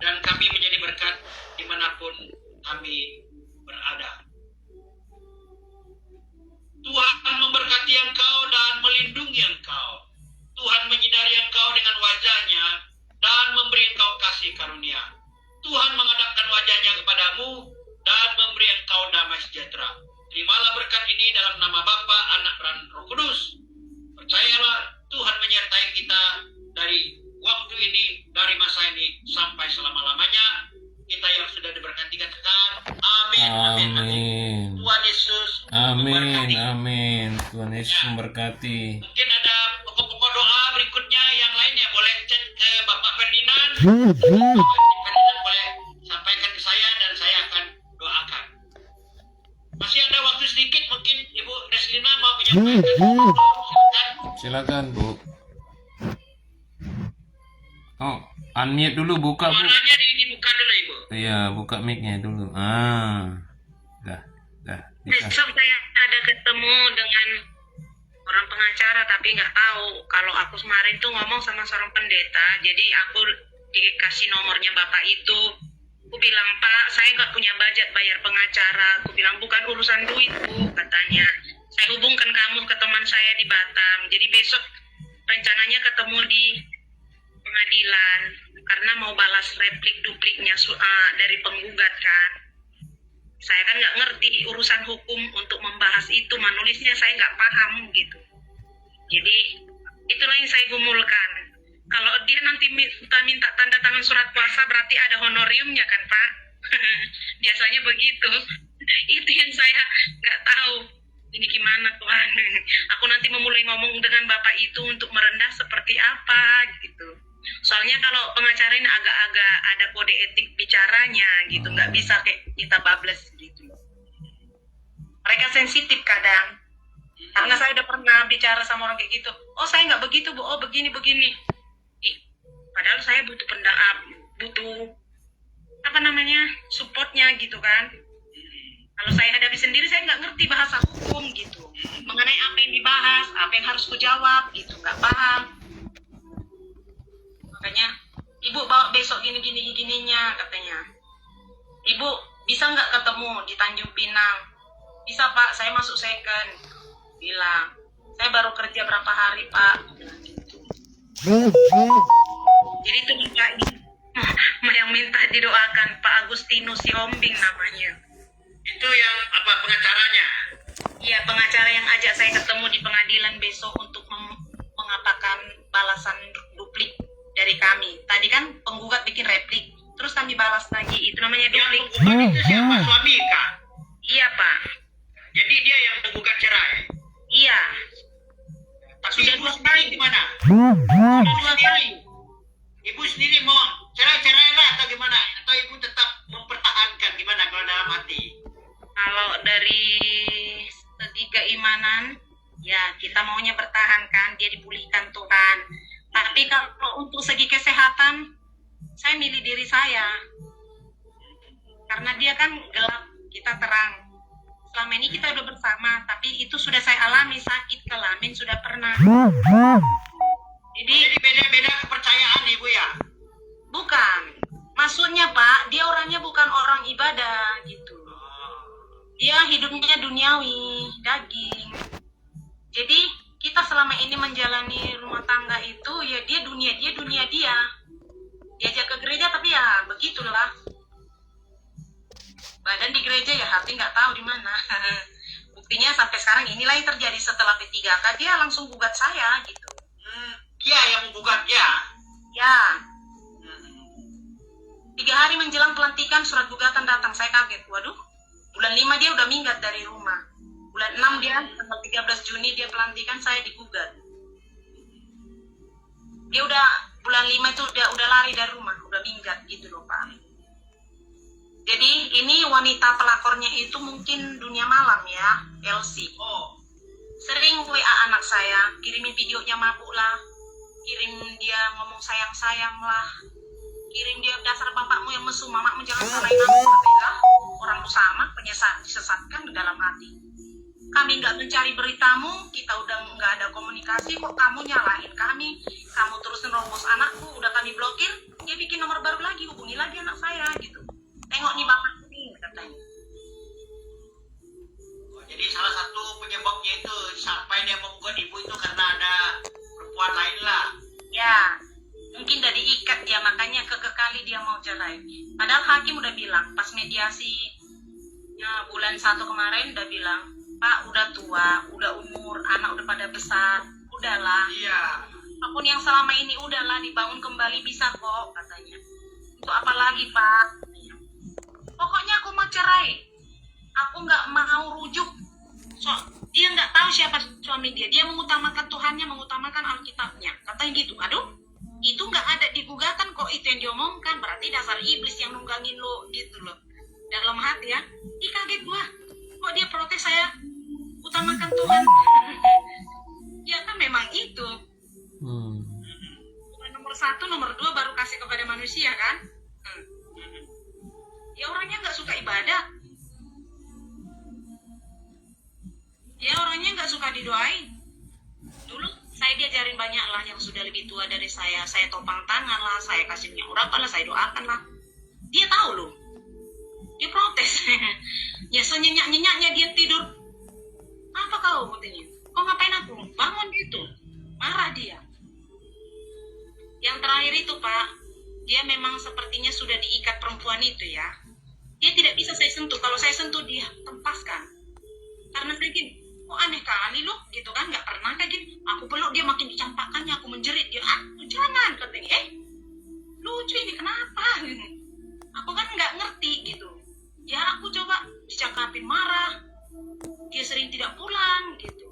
dan kami menjadi berkat dimanapun kami berada. Tuhan memberkati engkau dan melindungi engkau. Tuhan menyinari engkau dengan wajahnya dan memberi engkau kasih karunia. Tuhan menghadapkan wajahnya kepadamu dan memberi engkau damai sejahtera. Terimalah berkat ini dalam nama Bapa, Anak, dan Roh Kudus. Percayalah Tuhan menyertai kita dari waktu ini, dari masa ini sampai selama-lamanya. Kita yang sudah diberkati katakan amin, amin, amin. Tuhan Yesus memberkati. Amin. Tuhan Yesus memberkati. Mungkin ada pokok-pokok doa berikutnya yang lainnya boleh chat ke Bapak Ferdinand. Ferdinand boleh sampaikan ke saya dan saya akan doakan. Masih ada waktu sedikit, mungkin Ibu Reslina mau menyampaikan. Silakan, Bu. Oh, unmute dulu, buka, Bu. Suaranya dibuka dulu, Ibu. Iya, buka mic-nya dulu. Dah. Besok saya ada ketemu dengan orang pengacara, tapi nggak tahu. Kalau aku kemarin tuh ngomong sama seorang pendeta, jadi aku dikasih nomornya bapak itu. Aku bilang, Pak, saya nggak punya budget bayar pengacara. Aku bilang, bukan urusan duit, Bu, katanya. Saya hubungkan kamu ke teman saya di Batam. Jadi besok rencananya ketemu di pengadilan karena mau balas replik-dupliknya dari penggugat kan. Saya kan nggak ngerti urusan hukum untuk membahas itu, menulisnya saya nggak paham gitu. Jadi itulah yang saya gumulkan. Kalau dia nanti minta tanda tangan surat kuasa berarti ada honoriumnya kan, Pak? Biasanya begitu. Itu yang saya nggak tahu. Ini gimana Tuhan? Aku nanti memulai ngomong dengan bapak itu untuk merendah seperti apa gitu. Soalnya kalau pengacara ini agak-agak ada kode etik bicaranya gitu, nggak bisa kayak kita bablas gitu. Mereka sensitif kadang. Karena saya udah pernah bicara sama orang kayak gitu. Oh saya nggak begitu bu, oh begini. Ih, padahal saya butuh butuh apa namanya supportnya gitu kan. Kalau saya hadapi sendiri saya nggak ngerti bahasa hukum gitu. Mengenai apa yang dibahas, apa yang harus kujawab gitu, nggak paham. Makanya ibu bawa besok gininya katanya. Ibu bisa nggak ketemu di Tanjung Pinang? Bisa pak, saya masuk second. Bilang, saya baru kerja berapa hari pak. Jadi itu Pak yang minta didoakan Pak Agustinus Siombing namanya. Itu yang apa pengacaranya? Iya, pengacara yang ajak saya ketemu di pengadilan besok untuk mengapakan balasan duplik dari kami. Tadi kan penggugat bikin replik, terus kami balas lagi. Itu namanya duplik. Yang penggugat itu siapa? Suami kah? Iya Pak. Jadi dia yang menggugat cerai. Iya. Tapi Sudah ibu 2 sendiri kali. gimana? Sudah 2 kali. Ibu sendiri mau cerai lah atau gimana? Atau ibu tetap mempertahankan gimana kalau dalam hati? Kalau dari segi keimanan, ya kita maunya pertahankan, dia dipulihkan Tuhan. Tapi kalau untuk segi kesehatan, saya milih diri saya. Karena dia kan gelap, kita terang. Selama ini kita udah bersama, tapi itu sudah saya alami, sakit kelamin sudah pernah. Jadi beda-beda kepercayaan ibu ya? bukan. Maksudnya Pak, dia orangnya bukan orang ibadah gitu. Dia hidupnya duniawi, daging. Jadi kita selama ini menjalani rumah tangga itu ya dia dunia dia. Diajak ke gereja tapi ya begitulah. Badan di gereja ya hati nggak tahu di mana. Buktinya sampai sekarang inilah yang terjadi setelah P3K, dia langsung gugat saya gitu. Dia yang menggugat ya? Ya. 3 hari menjelang pelantikan surat gugatan datang, saya kaget. Waduh, bulan 5 dia udah minggat dari rumah. Bulan 6 dia, tanggal 13 Juni dia pelantikan, saya digugat. Dia udah, bulan 5 itu udah lari dari rumah, udah minggat gitu loh Pak. Jadi ini wanita pelakornya itu mungkin dunia malam ya, Elsie. Oh. Sering WA anak saya, kirimin videonya mabuk lah, kirim dia ngomong sayang-sayang lah, kirim dia dasar bapakmu yang mesum, mamamu jangan salahin aku, katanya. Orang lu sama, disesatkan di dalam hati. Kami nggak mencari beritamu, kita udah nggak ada komunikasi, kok kamu nyalahin kami, kamu terus nerobos anakku, udah kami blokir, dia bikin nomor baru lagi, hubungi lagi anak saya gitu. Tengok nih bapak ini, katanya. Jadi salah satu penyebabnya itu sampai dia menggugat ibu itu karena ada perempuan lain lah. Ya, mungkin udah diikat dia, makanya kekali dia mau cerai. Padahal hakim udah bilang, pas mediasi ya, bulan 1 kemarin udah bilang, Pak udah tua, udah umur, anak udah pada besar, udahlah. Iya. Apapun yang selama ini udahlah, dibangun kembali bisa kok, katanya. Untuk apa lagi Pak? Pokoknya aku mau cerai. Aku nggak mau rujuk. Dia nggak tahu siapa suami dia. Dia mengutamakan Tuhannya, mengutamakan Alkitabnya. Katanya gitu. Aduh, itu nggak ada di gugatan kok, itu yang diomongkan. Berarti dasar iblis yang nunggangin lo gitu loh. Dalam hati ya. Ih kaget gua. Kok dia protes saya utamakan Tuhan. Ya kan memang itu. Nomor 1, nomor 2 baru kasih kepada manusia kan. Ya orangnya nggak suka ibadah. Ya orangnya nggak suka didoain. Dulu saya diajarin banyak lah yang sudah lebih tua dari saya topang tangan lah, saya kasih minyak urapan lah, saya doakan lah. Dia tahu loh. Dia protes. Ya senyenyak-nyenyaknya dia tidur. Apa kau katanya? Kau ngapain aku? Bangun gitu. Marah dia. Yang terakhir itu Pak, dia memang sepertinya sudah diikat perempuan itu ya. Dia tidak bisa saya sentuh. Kalau saya sentuh dia tempaskan. Karena saya gini, kok aneh kali loh, gitu kan, nggak pernah kayak gini. Aku peluk dia makin dicampakkannya, aku menjerit dia, jangan, katanya, lucu ini kenapa? Aku kan nggak ngerti gitu. Ya aku coba dicakapin marah. dia sering tidak pulang gitu.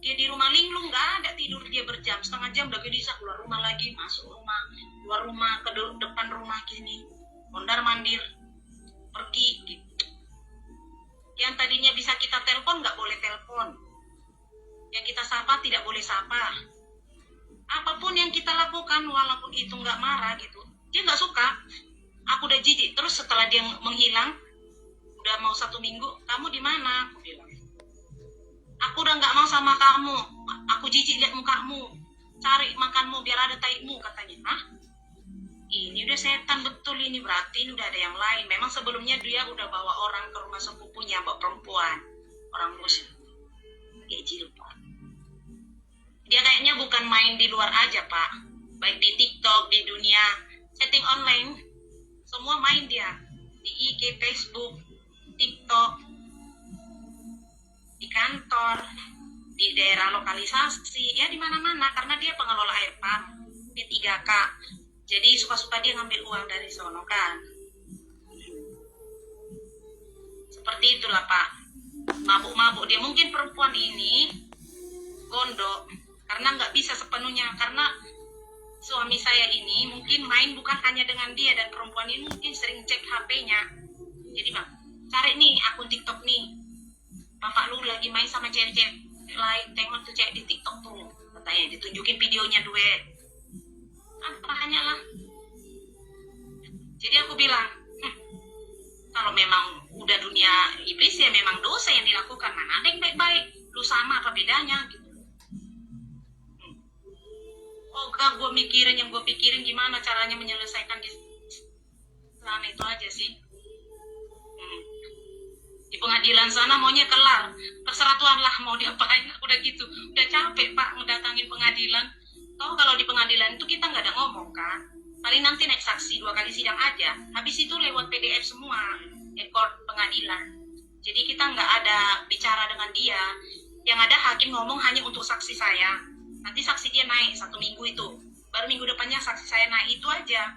Dia di rumah linglung, nggak ada tidur dia berjam, setengah jam udah bisa keluar rumah lagi, masuk rumah, keluar rumah, ke depan rumah gini, mondar mandir, pergi gitu. Yang tadinya bisa kita telepon nggak boleh telepon, yang kita sapa tidak boleh sapa. Apapun yang kita lakukan walaupun itu nggak marah gitu, dia nggak suka. Aku udah jijik. Terus setelah dia menghilang, udah mau 1 minggu, kamu di mana? Aku bilang, aku udah nggak mau sama kamu, aku jijik lihat mukamu, cari makanmu biar ada taimu, katanya. Hah? Ini udah setan betul ini, berarti ini udah ada yang lain. Memang sebelumnya dia udah bawa orang ke rumah sepupunya, bawa perempuan, orang muslim, jilbab. Dia kayaknya bukan main di luar aja, Pak, baik di TikTok, di dunia chatting online, semua main dia, di IG, Facebook, TikTok, di kantor, di daerah lokalisasi, ya di mana-mana, karena dia pengelola air pump, P3K. Jadi suka-suka dia ngambil uang dari sono kan. Seperti itulah, Pak. Mabuk-mabuk dia. Mungkin perempuan ini gondok karena nggak bisa sepenuhnya, karena suami saya ini mungkin main bukan hanya dengan dia, dan perempuan ini mungkin sering cek HP-nya. Jadi, Bang, cari nih akun TikTok nih, bapak lu lagi main sama cewek-cewek lain, tengok tuh cewek di TikTok tuh, katanya ditunjukin videonya duet. Tanya lah. Jadi aku bilang, kalau memang udah dunia iblis ya memang dosa yang dilakukan, mana ada yang baik-baik, lu sama apa bedanya gitu. Oh gak, gue mikirin yang gue pikirin gimana caranya menyelesaikan di sana, itu aja sih. Di pengadilan sana maunya kelar, terserah Tuhan lah mau diapain, udah gitu, udah capek Pak ngedatangin pengadilan. Tahu kalau di pengadilan itu kita nggak ada ngomong kan, paling nanti naik saksi 2 kali sidang aja, habis itu lewat PDF semua, record pengadilan. Jadi kita nggak ada bicara dengan dia, yang ada hakim ngomong hanya untuk saksi saya. Nanti saksi dia naik 1 minggu itu, baru minggu depannya saksi saya naik, itu aja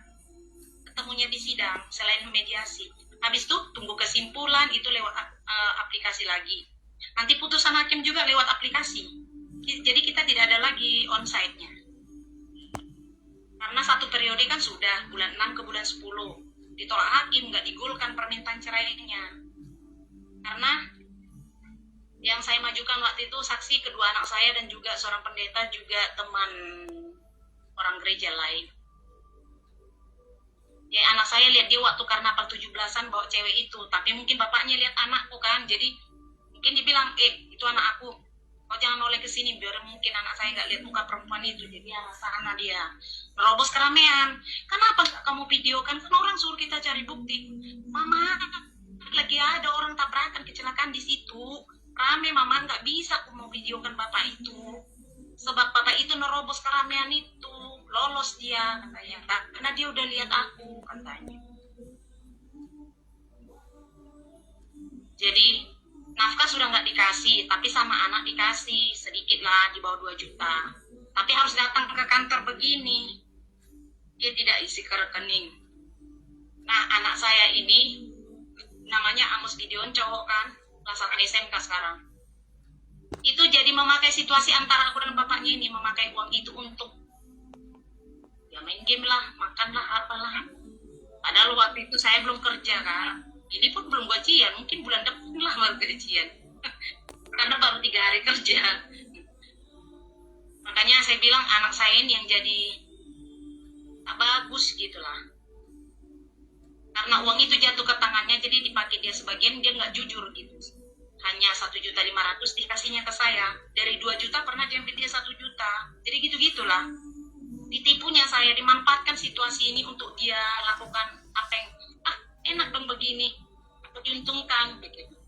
ketemunya di sidang, selain mediasi. Habis itu tunggu kesimpulan, itu lewat aplikasi lagi. Nanti putusan hakim juga lewat aplikasi. Jadi kita tidak ada lagi onsite-nya. Karena 1 periode kan sudah bulan 6 ke bulan 10. Ditolak hakim, nggak digulkan permintaan cerainya. Karena yang saya majukan waktu itu saksi kedua anak saya dan juga seorang pendeta, juga teman orang gereja lain. Ya anak saya lihat dia waktu karnaval 17-an bawa cewek itu, tapi mungkin bapaknya lihat anakku kan, jadi mungkin dibilang, itu anak aku, kau jangan noleh ke sini, biar mungkin anak saya nggak lihat muka perempuan itu. Jadi arah sana dia nerobos keramaian. Kenapa nggak kamu videokan? Kan orang suruh kita cari bukti. Mama, lagi ada orang tabrakan kecelakaan di situ, rame, mama nggak bisa aku mau videokan bapak itu, sebab bapak itu nerobos keramaian itu, lolos dia katanya, karena dia udah lihat aku katanya. Jadi nafkah sudah nggak dikasih, tapi sama anak dikasih sedikit lah, di bawah 2 juta. Tapi harus datang ke kantor begini, dia tidak isi ke rekening. Nah anak saya ini namanya Amos Gideon, cowok kan, kelas 1 SMK sekarang. Itu jadi memakai situasi antara aku dan bapaknya ini, memakai uang itu untuk ya main game lah, makan lah, apalah. Padahal waktu itu saya belum kerja kan. Ini pun belum gajian, mungkin bulan depan lah baru gajian. Karena baru 3 hari kerja. Makanya saya bilang anak saya ini yang jadi tak bagus gitulah. Karena uang itu jatuh ke tangannya, jadi dipakai dia sebagian, dia nggak jujur gitu. Hanya 1.500.000 dikasihnya ke saya. Dari 2 juta pernah diambil dia 1 juta. Jadi gitu-gitulah. Ditipunya saya, dimanfaatkan situasi ini untuk dia lakukan apa yang enak dong begini, aku diuntungkan begitu.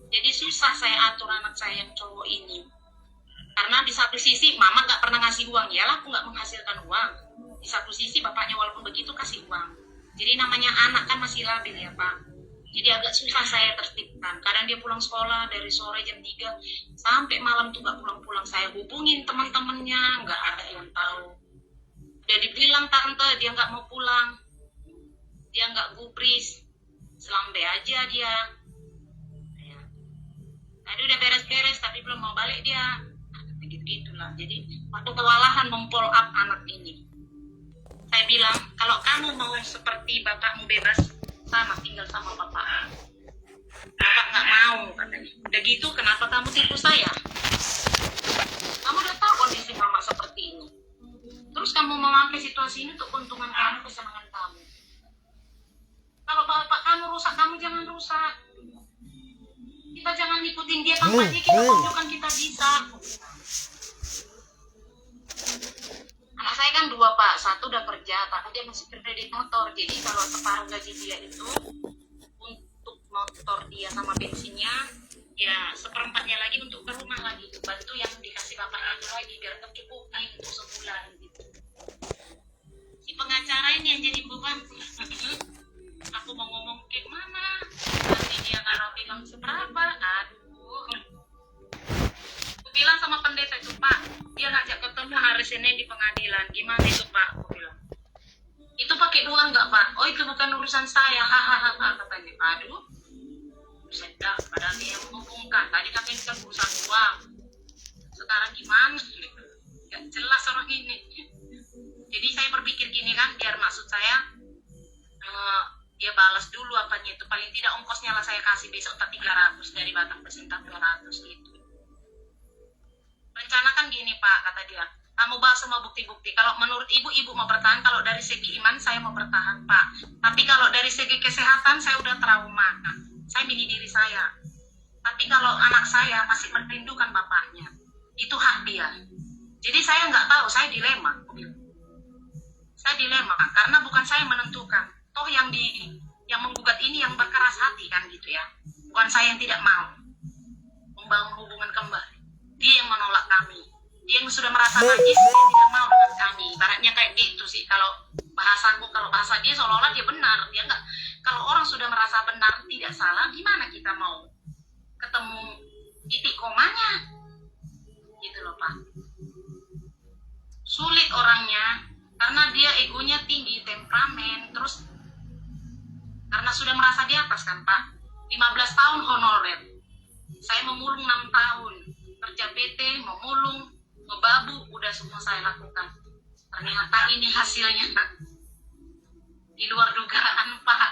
Jadi susah saya atur anak saya yang cowok ini. Karena di satu sisi mama nggak pernah ngasih uang, yalah aku nggak menghasilkan uang. Di satu sisi bapaknya walaupun begitu kasih uang. Jadi namanya anak kan masih labil ya Pak. Jadi agak susah saya tertibkan. Kadang dia pulang sekolah dari sore jam 3 sampai malam tuh nggak pulang-pulang. Saya hubungin teman-temannya, nggak ada yang tahu. Udah dibilang tante dia nggak mau pulang, dia nggak gubris, selambe aja dia. Tadi udah beres-beres tapi belum mau balik dia. Begitu-gitulah. Jadi waktu kewalahan mempol up anak ini. Saya bilang, kalau kamu mau seperti bapakmu bebas, sama tinggal sama bapak. Bapak nggak mau katanya. Udah gitu kenapa kamu tipu saya? Kamu udah tahu kondisi mama seperti ini. Terus kamu memakai situasi ini untuk keuntungan kamu, kesenangan kamu. Kalau bapak kamu rusak, kamu jangan rusak. Kita jangan ikutin dia tanpa dia, kita tunjukkan kita bisa. Anak saya kan 2 Pak, 1 udah kerja, tapi dia masih kredit motor. Jadi kalau separuh gaji dia itu untuk motor dia sama bensinnya, ya 1/4-nya lagi untuk ke rumah lagi, bantu yang dikasih bapaknya itu lagi biar tercukupi untuk sebulan gitu. Si pengacara ini yang jadi beban. Aku mau ngomong kayak mana, nanti dia kalau bilang seberapa, aduh. Aku bilang sama pendeta itu, Pak, dia ngajak ketemu hari Senin di pengadilan, gimana itu Pak? Aku bilang, itu pakai uang nggak Pak? Oh itu bukan urusan saya, hahaha, katanya. Aduh, sedap, padahal dia yang menghubungkan. Tadi katanya bisa urusan uang, sekarang gimana? Gak jelas orang ini. Jadi saya berpikir gini kan, biar maksud saya dia balas dulu apanya itu, paling tidak ongkosnya lah saya kasih besok 300 dari Batam ke Sintang 200 gitu. Rencana kan gini Pak, kata dia, kamu bahas semua bukti-bukti. Kalau menurut ibu mau bertahan. Kalau dari segi iman saya mau bertahan Pak, tapi kalau dari segi kesehatan saya udah trauma. Saya milih diri saya. Tapi kalau anak saya masih merindukan bapaknya, itu hak dia. Jadi saya nggak tahu, saya dilema. Saya dilema karena bukan saya menentukan. Toh yang menggugat ini yang berkeras hati kan gitu ya. Bukan saya yang tidak mau membangun hubungan kembali. Dia yang menolak kami. Dia yang sudah merasa najis, dia tidak mau dengan kami. Ibaratnya kayak gitu sih. Kalau bahasa dia seolah-olah dia benar. Dia enggak. Kalau orang sudah merasa benar, tidak salah, gimana kita mau ketemu titik komanya? Gitu loh Pak. Sulit orangnya karena dia egonya tinggi, temperamen, terus karena sudah merasa di atas kan Pak. 15 tahun honorer. Saya memulung 6 tahun. Kerja PT, memulung, ngebabu, udah semua saya lakukan. Ternyata ini hasilnya di luar dugaan Pak.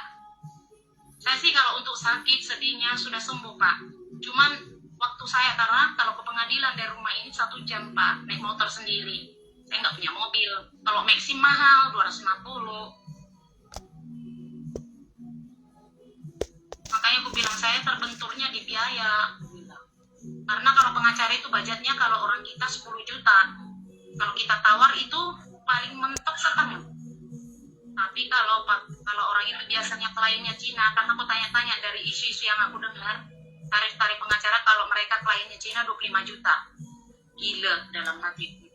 Saya sih kalau untuk sakit, sedihnya sudah sembuh Pak. Cuman waktu saya, karena kalau ke pengadilan dari rumah ini 1 jam Pak, naik motor sendiri. Saya nggak punya mobil. Kalau Maxim mahal, 250. Makanya aku bilang saya terbenturnya di biaya. Karena kalau pengacara itu budgetnya kalau orang kita 10 juta. Kalau kita tawar itu paling mentok setengah. Tapi kalau orang itu biasanya kliennya Cina, karena aku tanya-tanya dari isu-isu yang aku dengar, tarif-tarif pengacara kalau mereka kliennya Cina 25 juta. Gila dalam hatiku.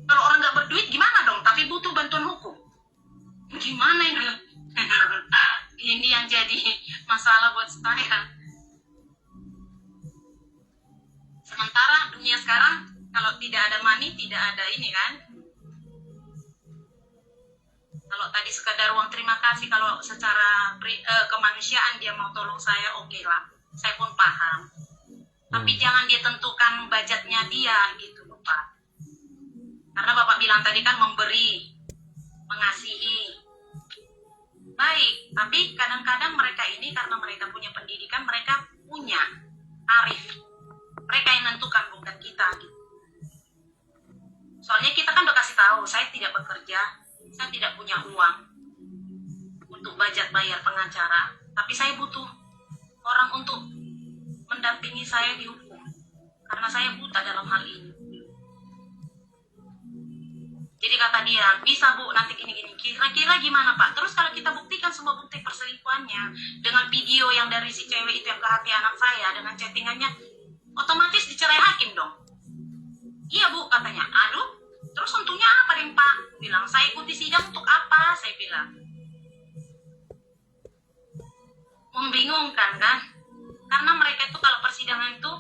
Kalau orang nggak berduit gimana dong? Tapi butuh bantuan hukum. Gimana ini? Ini yang jadi masalah buat saya. Sementara dunia sekarang kalau tidak ada money, tidak ada ini kan. Kalau tadi sekadar uang terima kasih, kalau secara kemanusiaan dia mau tolong saya, oke lah. Saya pun paham. Tapi jangan dia tentukan budgetnya dia gitu loh Pak. Karena Bapak bilang tadi kan memberi, mengasihi. Baik, tapi kadang-kadang mereka ini karena mereka punya pendidikan, mereka punya tarif. Mereka yang menentukan, bukan kita gitu. Soalnya kita kan udah kasih tahu, saya tidak bekerja, saya tidak punya uang untuk budget bayar pengacara, tapi saya butuh orang untuk mendampingi saya di hukum. Karena saya buta dalam hal ini. Jadi kata dia, bisa Bu, nanti gini-gini. Kira-kira gimana Pak? Terus kalau kita buktikan semua bukti perselingkuhannya, dengan video yang dari si cewek itu yang ke hati anak saya, dengan chattingannya, otomatis dicerai hakim dong. Iya Bu, katanya. Aduh, terus untungnya apa deh Pak? Bilang, saya ikuti sidang untuk apa? Saya bilang. Membingungkan kan? Karena mereka itu kalau persidangan itu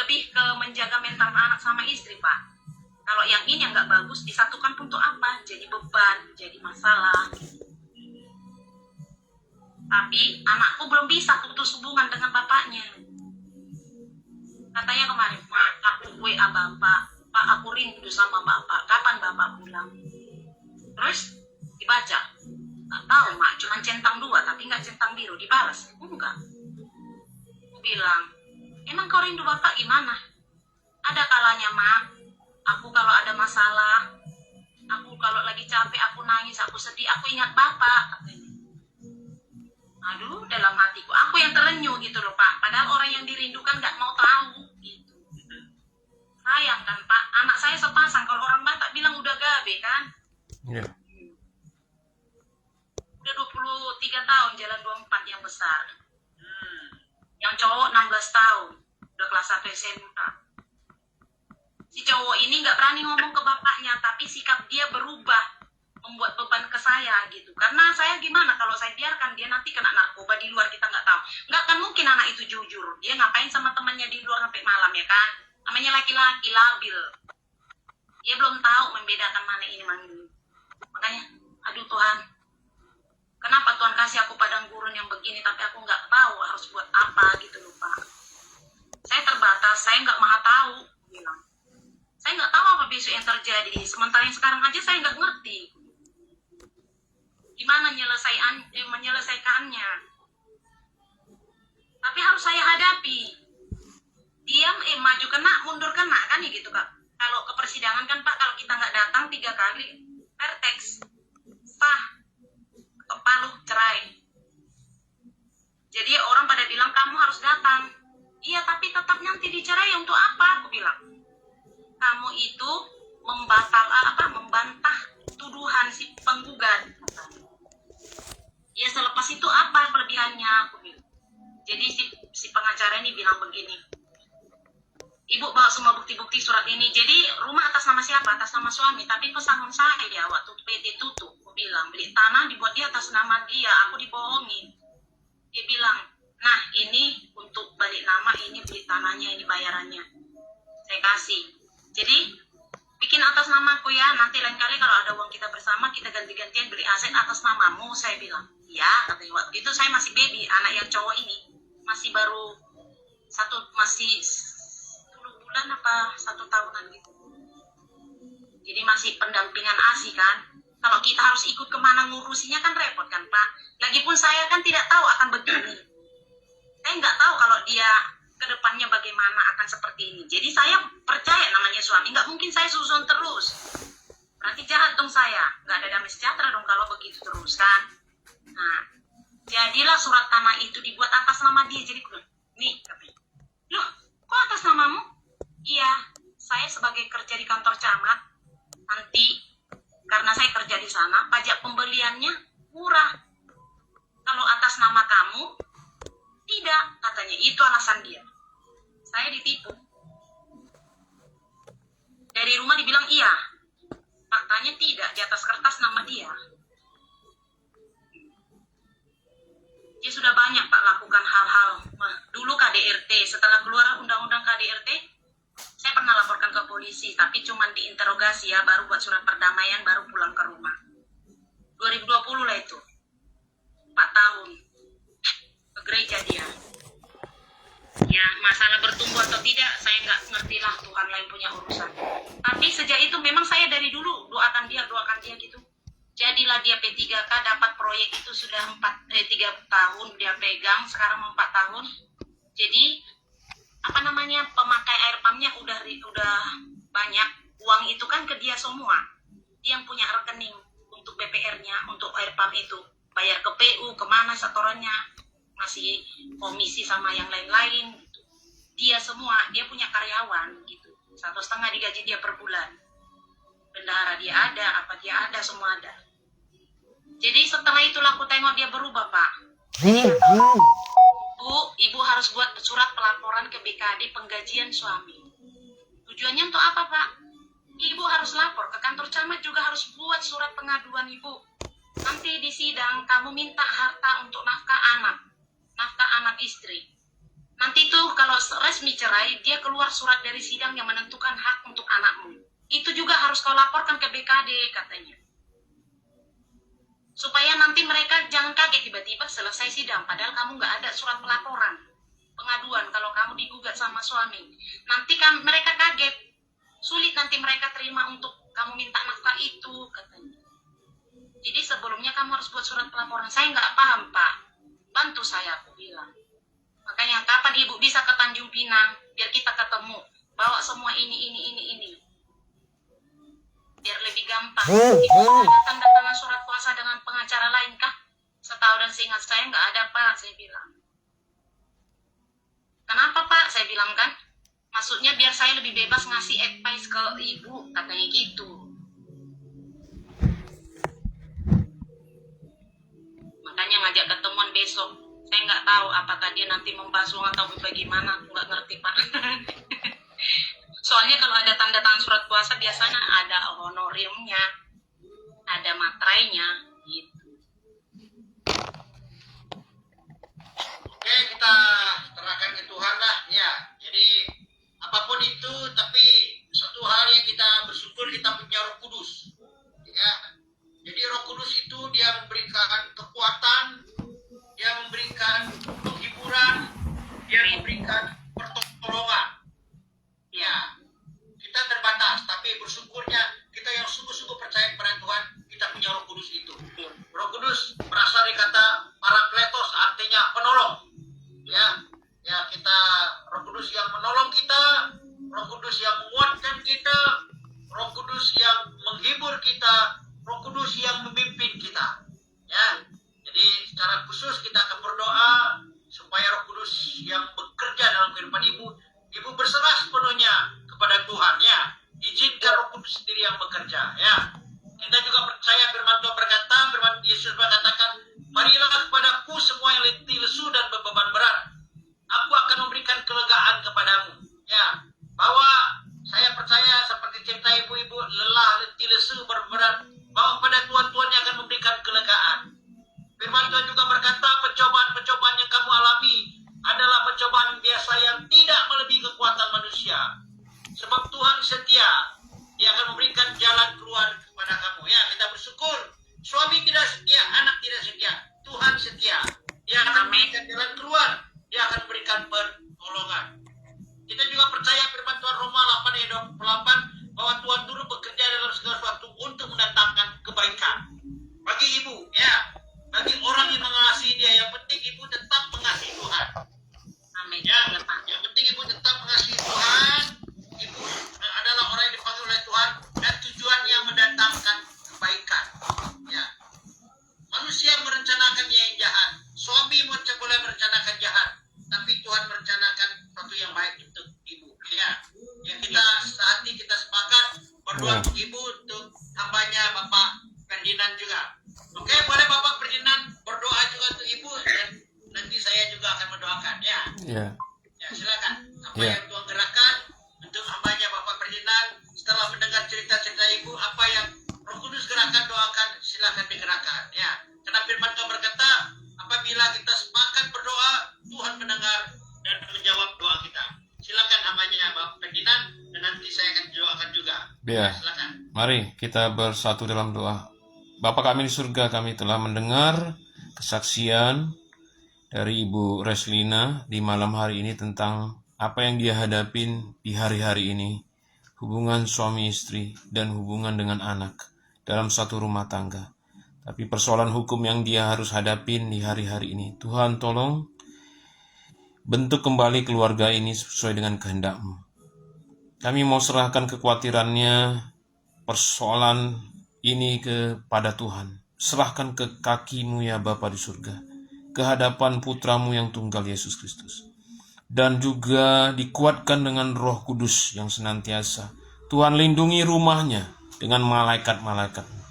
lebih ke menjaga mental anak sama istri Pak. Kalau yang ini yang nggak bagus disatukan untuk apa? Jadi beban, jadi masalah. Tapi anakku belum bisa putus hubungan dengan bapaknya. Katanya kemarin, Pak, aku WA bapak, Pak, aku rindu sama bapak, kapan bapak pulang? Terus dibaca, nggak tahu mak, cuma centang 2 tapi nggak centang biru. Dibalas, enggak. Aku bilang, emang kau rindu bapak gimana? Ada kalanya mak, aku kalau ada masalah, aku kalau lagi capek, aku nangis, aku sedih, aku ingat bapak, katanya. Aduh, dalam hatiku, aku yang terenyuh gitu loh Pak. Padahal orang yang dirindukan nggak mau tahu gitu. Sayang kan Pak, anak saya sepasang. Kalau orang Batak bilang udah gabe kan. Ya. Udah 23 tahun, jalan 24 yang besar. Yang cowok 16 tahun, udah kelas 1 SMA. Si cowok ini nggak berani ngomong ke bapaknya, tapi sikap dia berubah, membuat beban ke saya gitu. Karena saya gimana kalau saya biarkan dia nanti kena narkoba di luar, kita nggak tahu. Nggak akan mungkin anak itu jujur. Dia ngapain sama temannya di luar sampai malam ya kan? Namanya laki-laki labil. Dia belum tahu membedakan mana ini mana ini. Makanya, aduh Tuhan, kenapa Tuhan kasih aku padang gurun yang begini tapi aku nggak tahu harus buat apa gitu loh Pak. Saya terbatas, saya nggak maha tahu bilang. Saya nggak tahu apa besok yang terjadi. Sementara yang sekarang aja saya nggak ngerti gimana menyelesaikannya. Tapi harus saya hadapi. Diam, maju kena, mundur kena, kan ya gitu Kak. Kalau ke persidangan kan Pak, kalau kita nggak datang 3 kali, perteks, sah, ketok palu, cerai. Jadi orang pada bilang kamu harus datang. Iya, tapi tetap nanti dicerai untuk apa? Aku bilang. Kamu itu membantah tuduhan si penggugat. Ya selepas itu apa kelebihannya? Aku bilang. Jadi si pengacara ini bilang begini. Ibu bawa semua bukti-bukti surat ini. Jadi rumah atas nama siapa? Atas nama suami. Tapi pesangon saya ya waktu PT tutup. Aku bilang beli tanah dibuat dia atas nama dia. Aku dibohongin. Dia bilang, nah ini untuk balik nama, ini beli tanahnya, ini bayarannya. Saya kasih. Jadi bikin atas namaku ya. Nanti lain kali kalau ada uang kita bersama, kita ganti-gantian beli aset atas namamu. Saya bilang, ya katanya. Waktu itu saya masih baby. Anak yang cowok ini masih baru masih 10 bulan apa 1 tahunan gitu. Jadi masih pendampingan ASI kan. Kalau kita harus ikut kemana ngurusinya kan repot kan Pak. Lagipun saya kan tidak tahu akan begini. Saya nggak tahu kalau dia kedepannya bagaimana akan seperti ini. Jadi saya percaya namanya suami. Nggak mungkin saya susun terus. Berarti jahat dong saya. Nggak ada damai sejahtera dong kalau begitu terus kan. Nah, jadilah surat tanah itu dibuat atas nama dia. Jadi nih katanya. Loh, kok atas namamu? Iya, saya sebagai kerja di kantor camat. Nanti karena saya kerja di sana, pajak pembeliannya murah. Kalau atas nama kamu, tidak, katanya. Itu alasan dia. Saya ditipu. Dari rumah dibilang iya. Faktanya tidak, di atas kertas nama dia. Dia sudah banyak Pak lakukan hal-hal. Dulu KDRT, setelah keluar undang-undang KDRT, saya pernah laporkan ke polisi, tapi cuma diinterogasi ya, baru buat surat perdamaian, baru pulang ke rumah. 2020 lah itu. 4 tahun. Ke gereja dia. Ya, masalah bertumbuh atau tidak, saya nggak ngerti lah, Tuhan lain punya urusan. Tapi sejak itu memang saya dari dulu doakan dia gitu. Jadilah dia P3K, dapat proyek itu sudah 3 tahun dia pegang, sekarang 4 tahun. Jadi pemakai air pumpnya udah banyak. Uang itu kan ke dia semua. Dia yang punya rekening untuk BPR-nya, untuk air pump itu. Bayar ke PU, kemana setorannya. Masih komisi sama yang lain-lain. Dia semua, dia punya karyawan gitu. 1,5 digaji dia per bulan. Bendahara dia ada, apa dia ada, semua ada. Jadi setelah itulah aku tengok dia berubah Pak. Ibu harus buat surat pelaporan ke BKD penggajian suami. Tujuannya untuk apa Pak? Ibu harus lapor ke kantor camat, juga harus buat surat pengaduan Ibu. Nanti di sidang kamu minta harta untuk nafkah anak istri. Nanti tuh kalau resmi cerai, dia keluar surat dari sidang yang menentukan hak untuk anakmu. Itu juga harus kau laporkan ke BKD katanya. Supaya nanti mereka jangan kaget tiba-tiba selesai sidang, padahal kamu nggak ada surat pelaporan pengaduan kalau kamu digugat sama suami. Nanti kan mereka kaget, sulit nanti mereka terima untuk kamu minta nafkah itu, katanya. Jadi sebelumnya kamu harus buat surat pelaporan. Saya nggak paham, Pak. Bantu saya, aku bilang. Makanya kapan ibu bisa ke Tanjung Pinang, biar kita ketemu. Bawa semua ini. Biar lebih gampang. Ibu ada tanda tangan surat kuasa dengan pengacara lain kah? Setahu dan seingat saya nggak ada, Pak, saya bilang. Kenapa, Pak? Saya bilang kan. Maksudnya biar saya lebih bebas ngasih advice ke ibu, katanya gitu. Makanya ngajak ketemuan besok. Saya nggak tahu apakah dia nanti membasuh atau bagaimana, aku nggak ngerti, Pak. Soalnya kalau ada tanda tangan surat kuasa biasanya ada honorariumnya, ada materainya, gitu. Oke, kita serahkan ke Tuhan lah, ya. Jadi apapun itu, tapi satu hal yang kita bersyukur, kita punya Roh Kudus, ya. Jadi Roh Kudus itu dia memberikan kekuatan, dia memberikan penghiburan, dia memberikan pertolongan. Ya, kita terbatas, tapi bersyukurnya kita yang sungguh-sungguh percaya kepada Tuhan, kita punya Roh Kudus itu. Roh Kudus berasal dari kata Parakletos, artinya penolong. Ya, kita Roh Kudus yang menolong kita, Roh Kudus yang menguatkan kita, Roh Kudus yang menghibur kita, Roh Kudus yang memimpin kita. Ya, jadi secara khusus kita akan berdoa supaya Roh Kudus yang bekerja dalam kehidupan ibu berserah sepenuhnya kepada Tuhan, ya. Izinkan Roh Kudus sendiri yang bekerja, ya. Kita juga percaya firman Tuhan berkata, firman Yesus mengatakan, marilah kepadaku semua yang letih, lesu dan berbeban berat. Aku akan memberikan kelegaan kepadamu, ya. Bahwa saya percaya seperti cerita ibu-ibu lelah, letih, lesu, berberat, bahwa kepada Tuhan yang akan memberikan kelegaan. Firman Tuhan juga berkata, pencobaan-pencobaan yang kamu alami adalah pencobaan biasa yang tidak melebihi kekuatan manusia. Sebab Tuhan setia, Dia akan memberikan jalan keluar kepada kamu. Ya, kita bersyukur. Suami tidak setia, anak tidak setia, Tuhan setia. Dia akan memberikan jalan keluar, Dia akan memberikan pertolongan. Kita juga percaya firman Tuhan Roma 8 ayat 28 bahwa Tuhan turut bekerja dalam segala sesuatu untuk mendatangkan kebaikan. Bagi ibu, ya, bagi orang yang mengasihi Dia, yang penting ibu tetap mengasihi Tuhan. Amin. Ya, yang penting ibu tetap mengasihi Tuhan. Ibu adalah orang yang dipanggil oleh Tuhan dan tujuannya mendatangkan kebaikan. Ya, manusia merencanakan yang jahat. Suami boleh merencanakan jahat, tapi Tuhan merencanakan sesuatu yang baik untuk ibu. Ya, yang kita saat ini kita sepakat berdoa untuk ibu, untuk hambanya Bapak Ferdinand juga. Oke, boleh Bapak Ferdinand berdoa juga untuk ibu dan nanti saya juga akan mendoakan, ya. Ya. Ya, silakan. Apa Ya. yang Tuhan gerakkan untuk hambanya Bapak Ferdinand setelah mendengar cerita-cerita ibu, apa yang Roh Kudus gerakan, doakan, silakan digerakkan, ya. Karena firman Tuhan berkata, apabila kita sepakat berdoa, Tuhan mendengar dan menjawab doa kita. Silakan hambanya Bapak Ferdinand dan nanti saya akan doakan juga. Ya. Silakan. Mari kita bersatu dalam doa. Bapa kami di surga, kami telah mendengar kesaksian dari Ibu Reslina di malam hari ini tentang apa yang dia hadapin di hari-hari ini, hubungan suami istri dan hubungan dengan anak dalam satu rumah tangga. Tapi persoalan hukum yang dia harus hadapin di hari-hari ini, Tuhan tolong bentuk kembali keluarga ini sesuai dengan kehendak-Mu. Kami mau serahkan kekhawatirannya, persoalan ini kepada Tuhan. Serahkan ke kaki-Mu ya Bapa di surga, ke hadapan putra-Mu yang tunggal Yesus Kristus. Dan juga dikuatkan dengan Roh Kudus yang senantiasa. Tuhan lindungi rumahnya dengan malaikat-malaikat-Mu,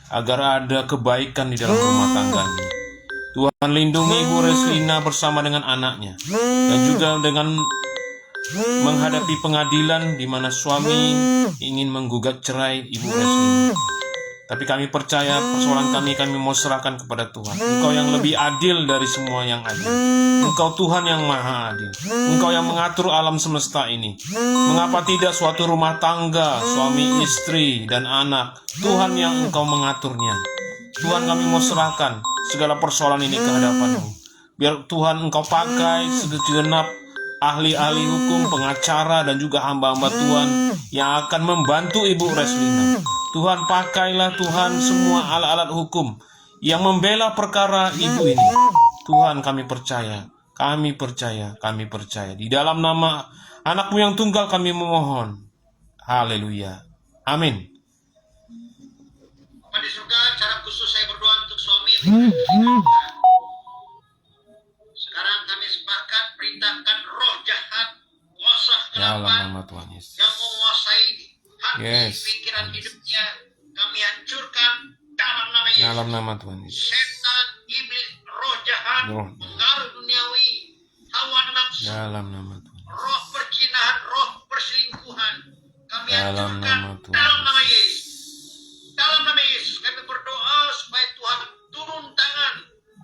agar ada kebaikan di dalam rumah tangganya. Tuhan lindungi Ibu Reslina bersama dengan anaknya, dan juga dengan menghadapi pengadilan di mana suami ingin menggugat cerai Ibu Reslina. Tapi kami percaya persoalan kami mau serahkan kepada Tuhan. Engkau yang lebih adil dari semua yang adil. Engkau Tuhan yang maha adil. Engkau yang mengatur alam semesta ini. Mengapa tidak suatu rumah tangga, suami istri dan anak, Tuhan yang Engkau mengaturnya. Tuhan, kami mau serahkan segala persoalan ini ke hadapan-Mu. Biar Tuhan Engkau pakai segenap ahli-ahli hukum, pengacara, dan juga hamba-hamba Tuhan yang akan membantu Ibu Reslina. Tuhan, pakailah Tuhan semua alat-alat hukum yang membela perkara Ibu ini. Tuhan, kami percaya. Di dalam nama Anak-Mu yang tunggal kami memohon. Haleluya. Amin. Bapak di surga, secara khusus saya berdoa untuk suami. Sekarang kami sepakat perintahkan roh jahat, kuasa Dalam kegelapan nama Tuhan Yesus. yang menguasai hati, Yes. pikiran hidupnya, kami hancurkan dalam nama Yesus. Dalam nama Tuhan Yesus. Setan, iblis, roh jahat, Roh. pengaruh duniawi, hawa nafsu, Dalam nama Tuhan. roh perzinahan, roh perselingkuhan, kami Dalam hancurkan nama Tuhan. dalam nama Yesus. Dalam nama Yesus kami berdoa supaya Tuhan turun tangan,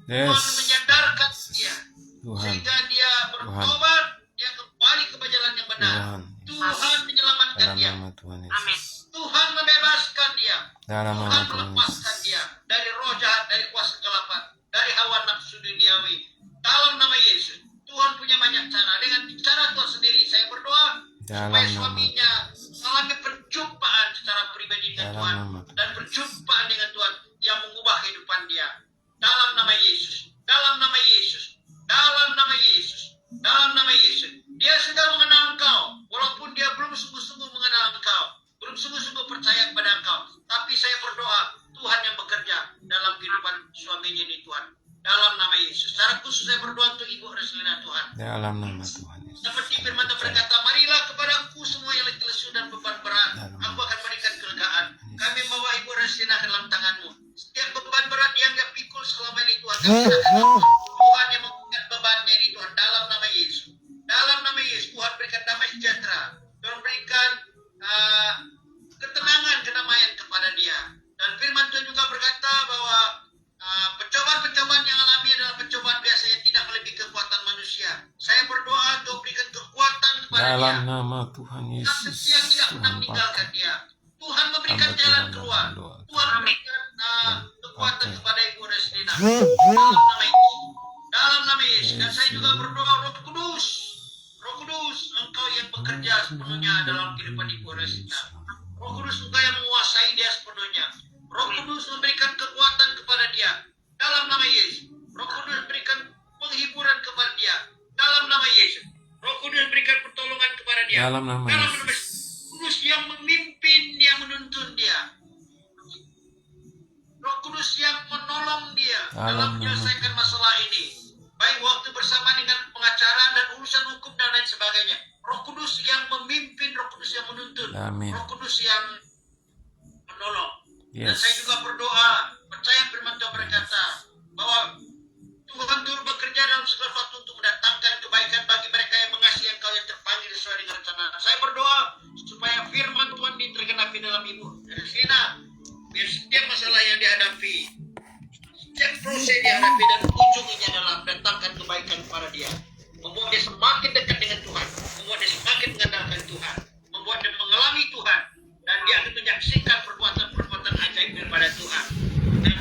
Tuhan Yes. menyadarkan dia, Tuhan. sehingga dia bertobat, dia kembali ke jalan yang benar. Tuhan. Tuhan menyelamatkan Dalam dia, nama Tuhan Amin. Yesus. Tuhan membebaskan dia, Dalam nama Tuhan Tuhan melepaskan Yesus. dia dari roh jahat, dari kuasa kegelapan, dari hawa nafsu duniawi. Dalam nama Yesus, Tuhan punya banyak cara. Dengan cara Tuhan sendiri, saya berdoa Dalam supaya nama suaminya mengalami perjumpaan secara pribadi dengan Dalam Tuhan nama Tuhan. dan perjumpaan dengan Tuhan yang mengubah kehidupan dia. Dalam nama Yesus, dalam nama Yesus, dalam nama Yesus, dalam nama Yesus. Dia sudah mengenal Engkau, walaupun dia belum sungguh-sungguh mengenal Engkau, belum sungguh-sungguh percaya kepada Engkau. Tapi saya berdoa, Tuhan yang bekerja dalam kehidupan suaminya ini, Tuhan. Dalam nama Yesus. Secara khusus saya berdoa untuk Ibu Reslina, Tuhan. Dalam nama Tuhan Yesus. Seperti firman Tuhan berkata, marilah kepadaku semua yang letih lesu dan beban berat. Aku akan berikan kelegaan. Kami membawa Ibu Reslina dalam tangan-Mu. Setiap beban berat yang dia pikul selama ini, Tuhan. Kami serahkan Tuhan yang mengangkat bebannya ini, Tuhan. Dalam nama Yesus. Dalam nama Yesus, Tuhan berikan damai sejahtera. Tuhan berikan ketenangan, kedamaian kepada dia. Dan firman Tuhan juga berkata bahwa pencobaan-pencobaan yang alami adalah pencobaan biasa yang tidak melebihi kekuatan manusia. Saya berdoa untuk berikan kekuatan kepada Dalam dia. nama Tuhan Dan Yesus. setia tidak pernah Tuhan meninggalkan pakai. dia. Tuhan memberikan Hamba jalan Tuhan keluar. dalam doa. Tuhan memberikan kekuatan pakai. kepada Ibu Reslina. Dalam nama Yesus. Dalam nama Yesus. Dan saya juga berdoa Roh Kudus. Roh Kudus, Engkau yang bekerja sepenuhnya dalam kehidupan Ibu Reslina. Roh Kudus, Engkau yang menguasai dia sepenuhnya. Roh Kudus memberikan kekuatan kepada dia. Dalam nama Yesus. Roh Kudus berikan penghiburan kepada dia. Dalam nama Yesus. Roh Kudus berikan pertolongan kepada dia. Dalam nama Yesus. Kudus yang memimpin dia, menuntun dia. Roh Kudus yang menolong dia dalam menyelesaikan masalah ini. Baik waktu bersama dengan pengacara dan urusan hukum dan lain sebagainya. Roh Kudus yang memimpin, Roh Kudus yang menuntun. Amin. Roh Kudus yang menolong. Dan Yes. saya juga berdoa, percaya firman Tuhan berkata bahwa Tuhan turut bekerja dalam segala sesuatu untuk mendatangkan kebaikan bagi mereka yang mengasihi Engkau, yang terpanggil sesuai dengan rencana. Saya berdoa supaya firman Tuhan ini tergenapi dalam Ibu Reslina. Biar setiap masalah yang dihadapi, setiap proses dihadapi dan ujungnya adalah mendatangkan kebaikan kepada dia. Membuat dia semakin dekat dengan Tuhan, membuat dia semakin mengandalkan Tuhan, membuat dia mengalami Tuhan, dan dia akan menyaksikan perbuatan-perbuatan ajaib daripada Tuhan. Dan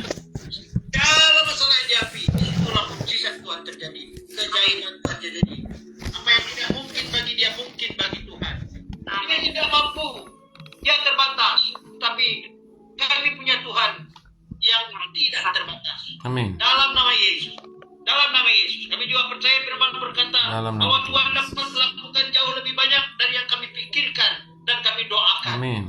segala masalah yang dihadapi, itulah mukjizat Tuhan terjadi, keajaiban Tuhan terjadi. Apa yang tidak mungkin bagi dia mungkin bagi Tuhan. Dia tidak mampu, dia terbatas, tapi kami punya Tuhan yang tidak terbatas. Amin. Dalam nama Yesus. Dalam nama Yesus. Kami juga percaya firman berkata Dalam nama bahwa Tuhan Tuhan dapat melakukan jauh lebih banyak dari yang kami pikirkan dan kami doakan. Amin.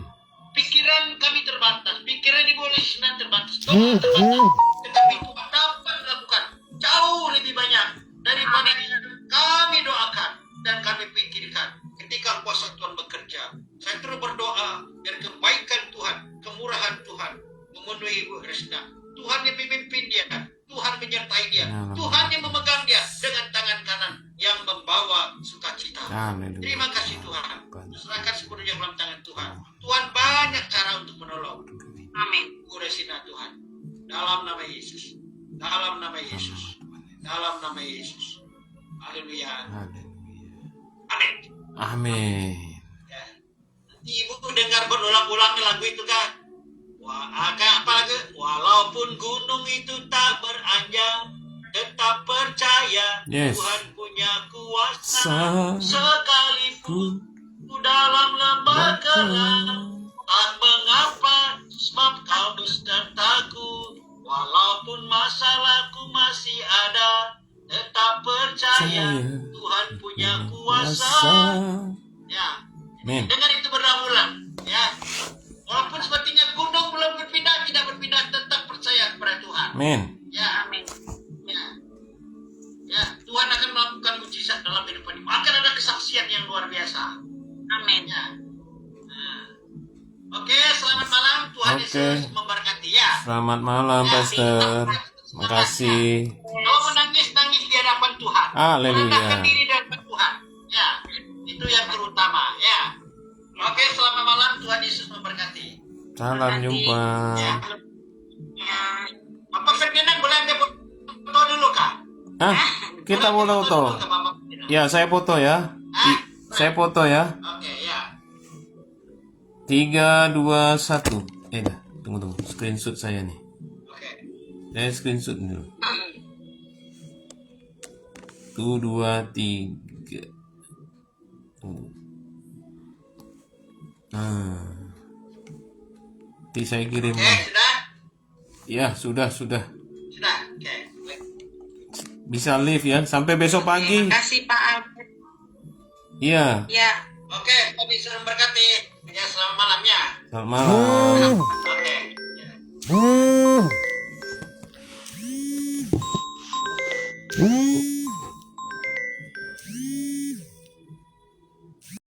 Pikiran kami terbatas. Pikiran Ibu Reslina terbatas. Doa terbatas. Tetapi Tuhan dapat melakukan jauh lebih banyak daripada yang kami doakan dan kami pikirkan. Ketika kuasa Tuhan bekerja, saya terus berdoa biar kebaikan Tuhan, kemurahan Tuhan memenuhi Ibu Reslina. Tuhan yang memimpin dia, Tuhan menyertai dia, Tuhan yang memegang dia dengan tangan kanan yang membawa sukacita. Haleluya. Terima kasih Tuhan. Serahkan sepenuhnya dalam tangan Tuhan. Tuhan banyak cara untuk menolong. Amin. Ibu Reslina Tuhan. Dalam nama Yesus. Dalam nama Yesus. Dalam nama Yesus. Haleluya. Haleluya. Amin. Amin. Ya. Nanti ibu dengar berulang-ulang lagu itu kan. Wah, kayak apa lagi? Walaupun Walaupun gunung itu tak beranjak, tetap percaya Yes. Tuhan punya kuasa. Sa- Sekalipun ku dalam lembah gelap, tak mengapa sebab kau besertaku. Walaupun masalahku masih ada, tetap percaya Saya Tuhan punya kuasa. Ya, Amin. dengar itu berulang, ya. Walaupun sepertinya gunung belum berpindah, tidak berpindah, tetap percaya kepada Tuhan. Amin. Ya, Amin. ya, ya. Tuhan akan melakukan mujizat dalam kehidupan ini. Akan ada kesaksian yang luar biasa. Amin. Ya. Nah. Oke, selamat malam. Tuhan Oke. Yesus memberkati ya. Selamat malam, Pastor. Terima kasih. Kalau menangis-nangis di hadapan Tuhan. Haleluya. Merendahkan diri di hadapan Tuhan. Ya, itu yang terutama. Ya. Oke, selamat malam. Tuhan Yesus memberkati. Salam jumpa. Ya. Ya. Bapak Ferdinand boleh ambil foto dulu kah? Ah, kita Boleh ambil foto. dulu kah, Bapak Ferdinand? Ya, saya foto ya. Saya foto ya. Oke, ya. 3, 2, 1. Dah, tunggu. Screenshot saya nih. Oke. Saya screenshot dulu. 1, 2, 3. Nanti saya kirim. Oke, sudah? Ya, sudah. Sudah. Oke. Bisa live ya. Sampai besok pagi. Terima kasih Pak Albert. Iya. Ya. Oke, Tuhan Yesus memberkati. Ya, selamat malam ya. Selamat malam.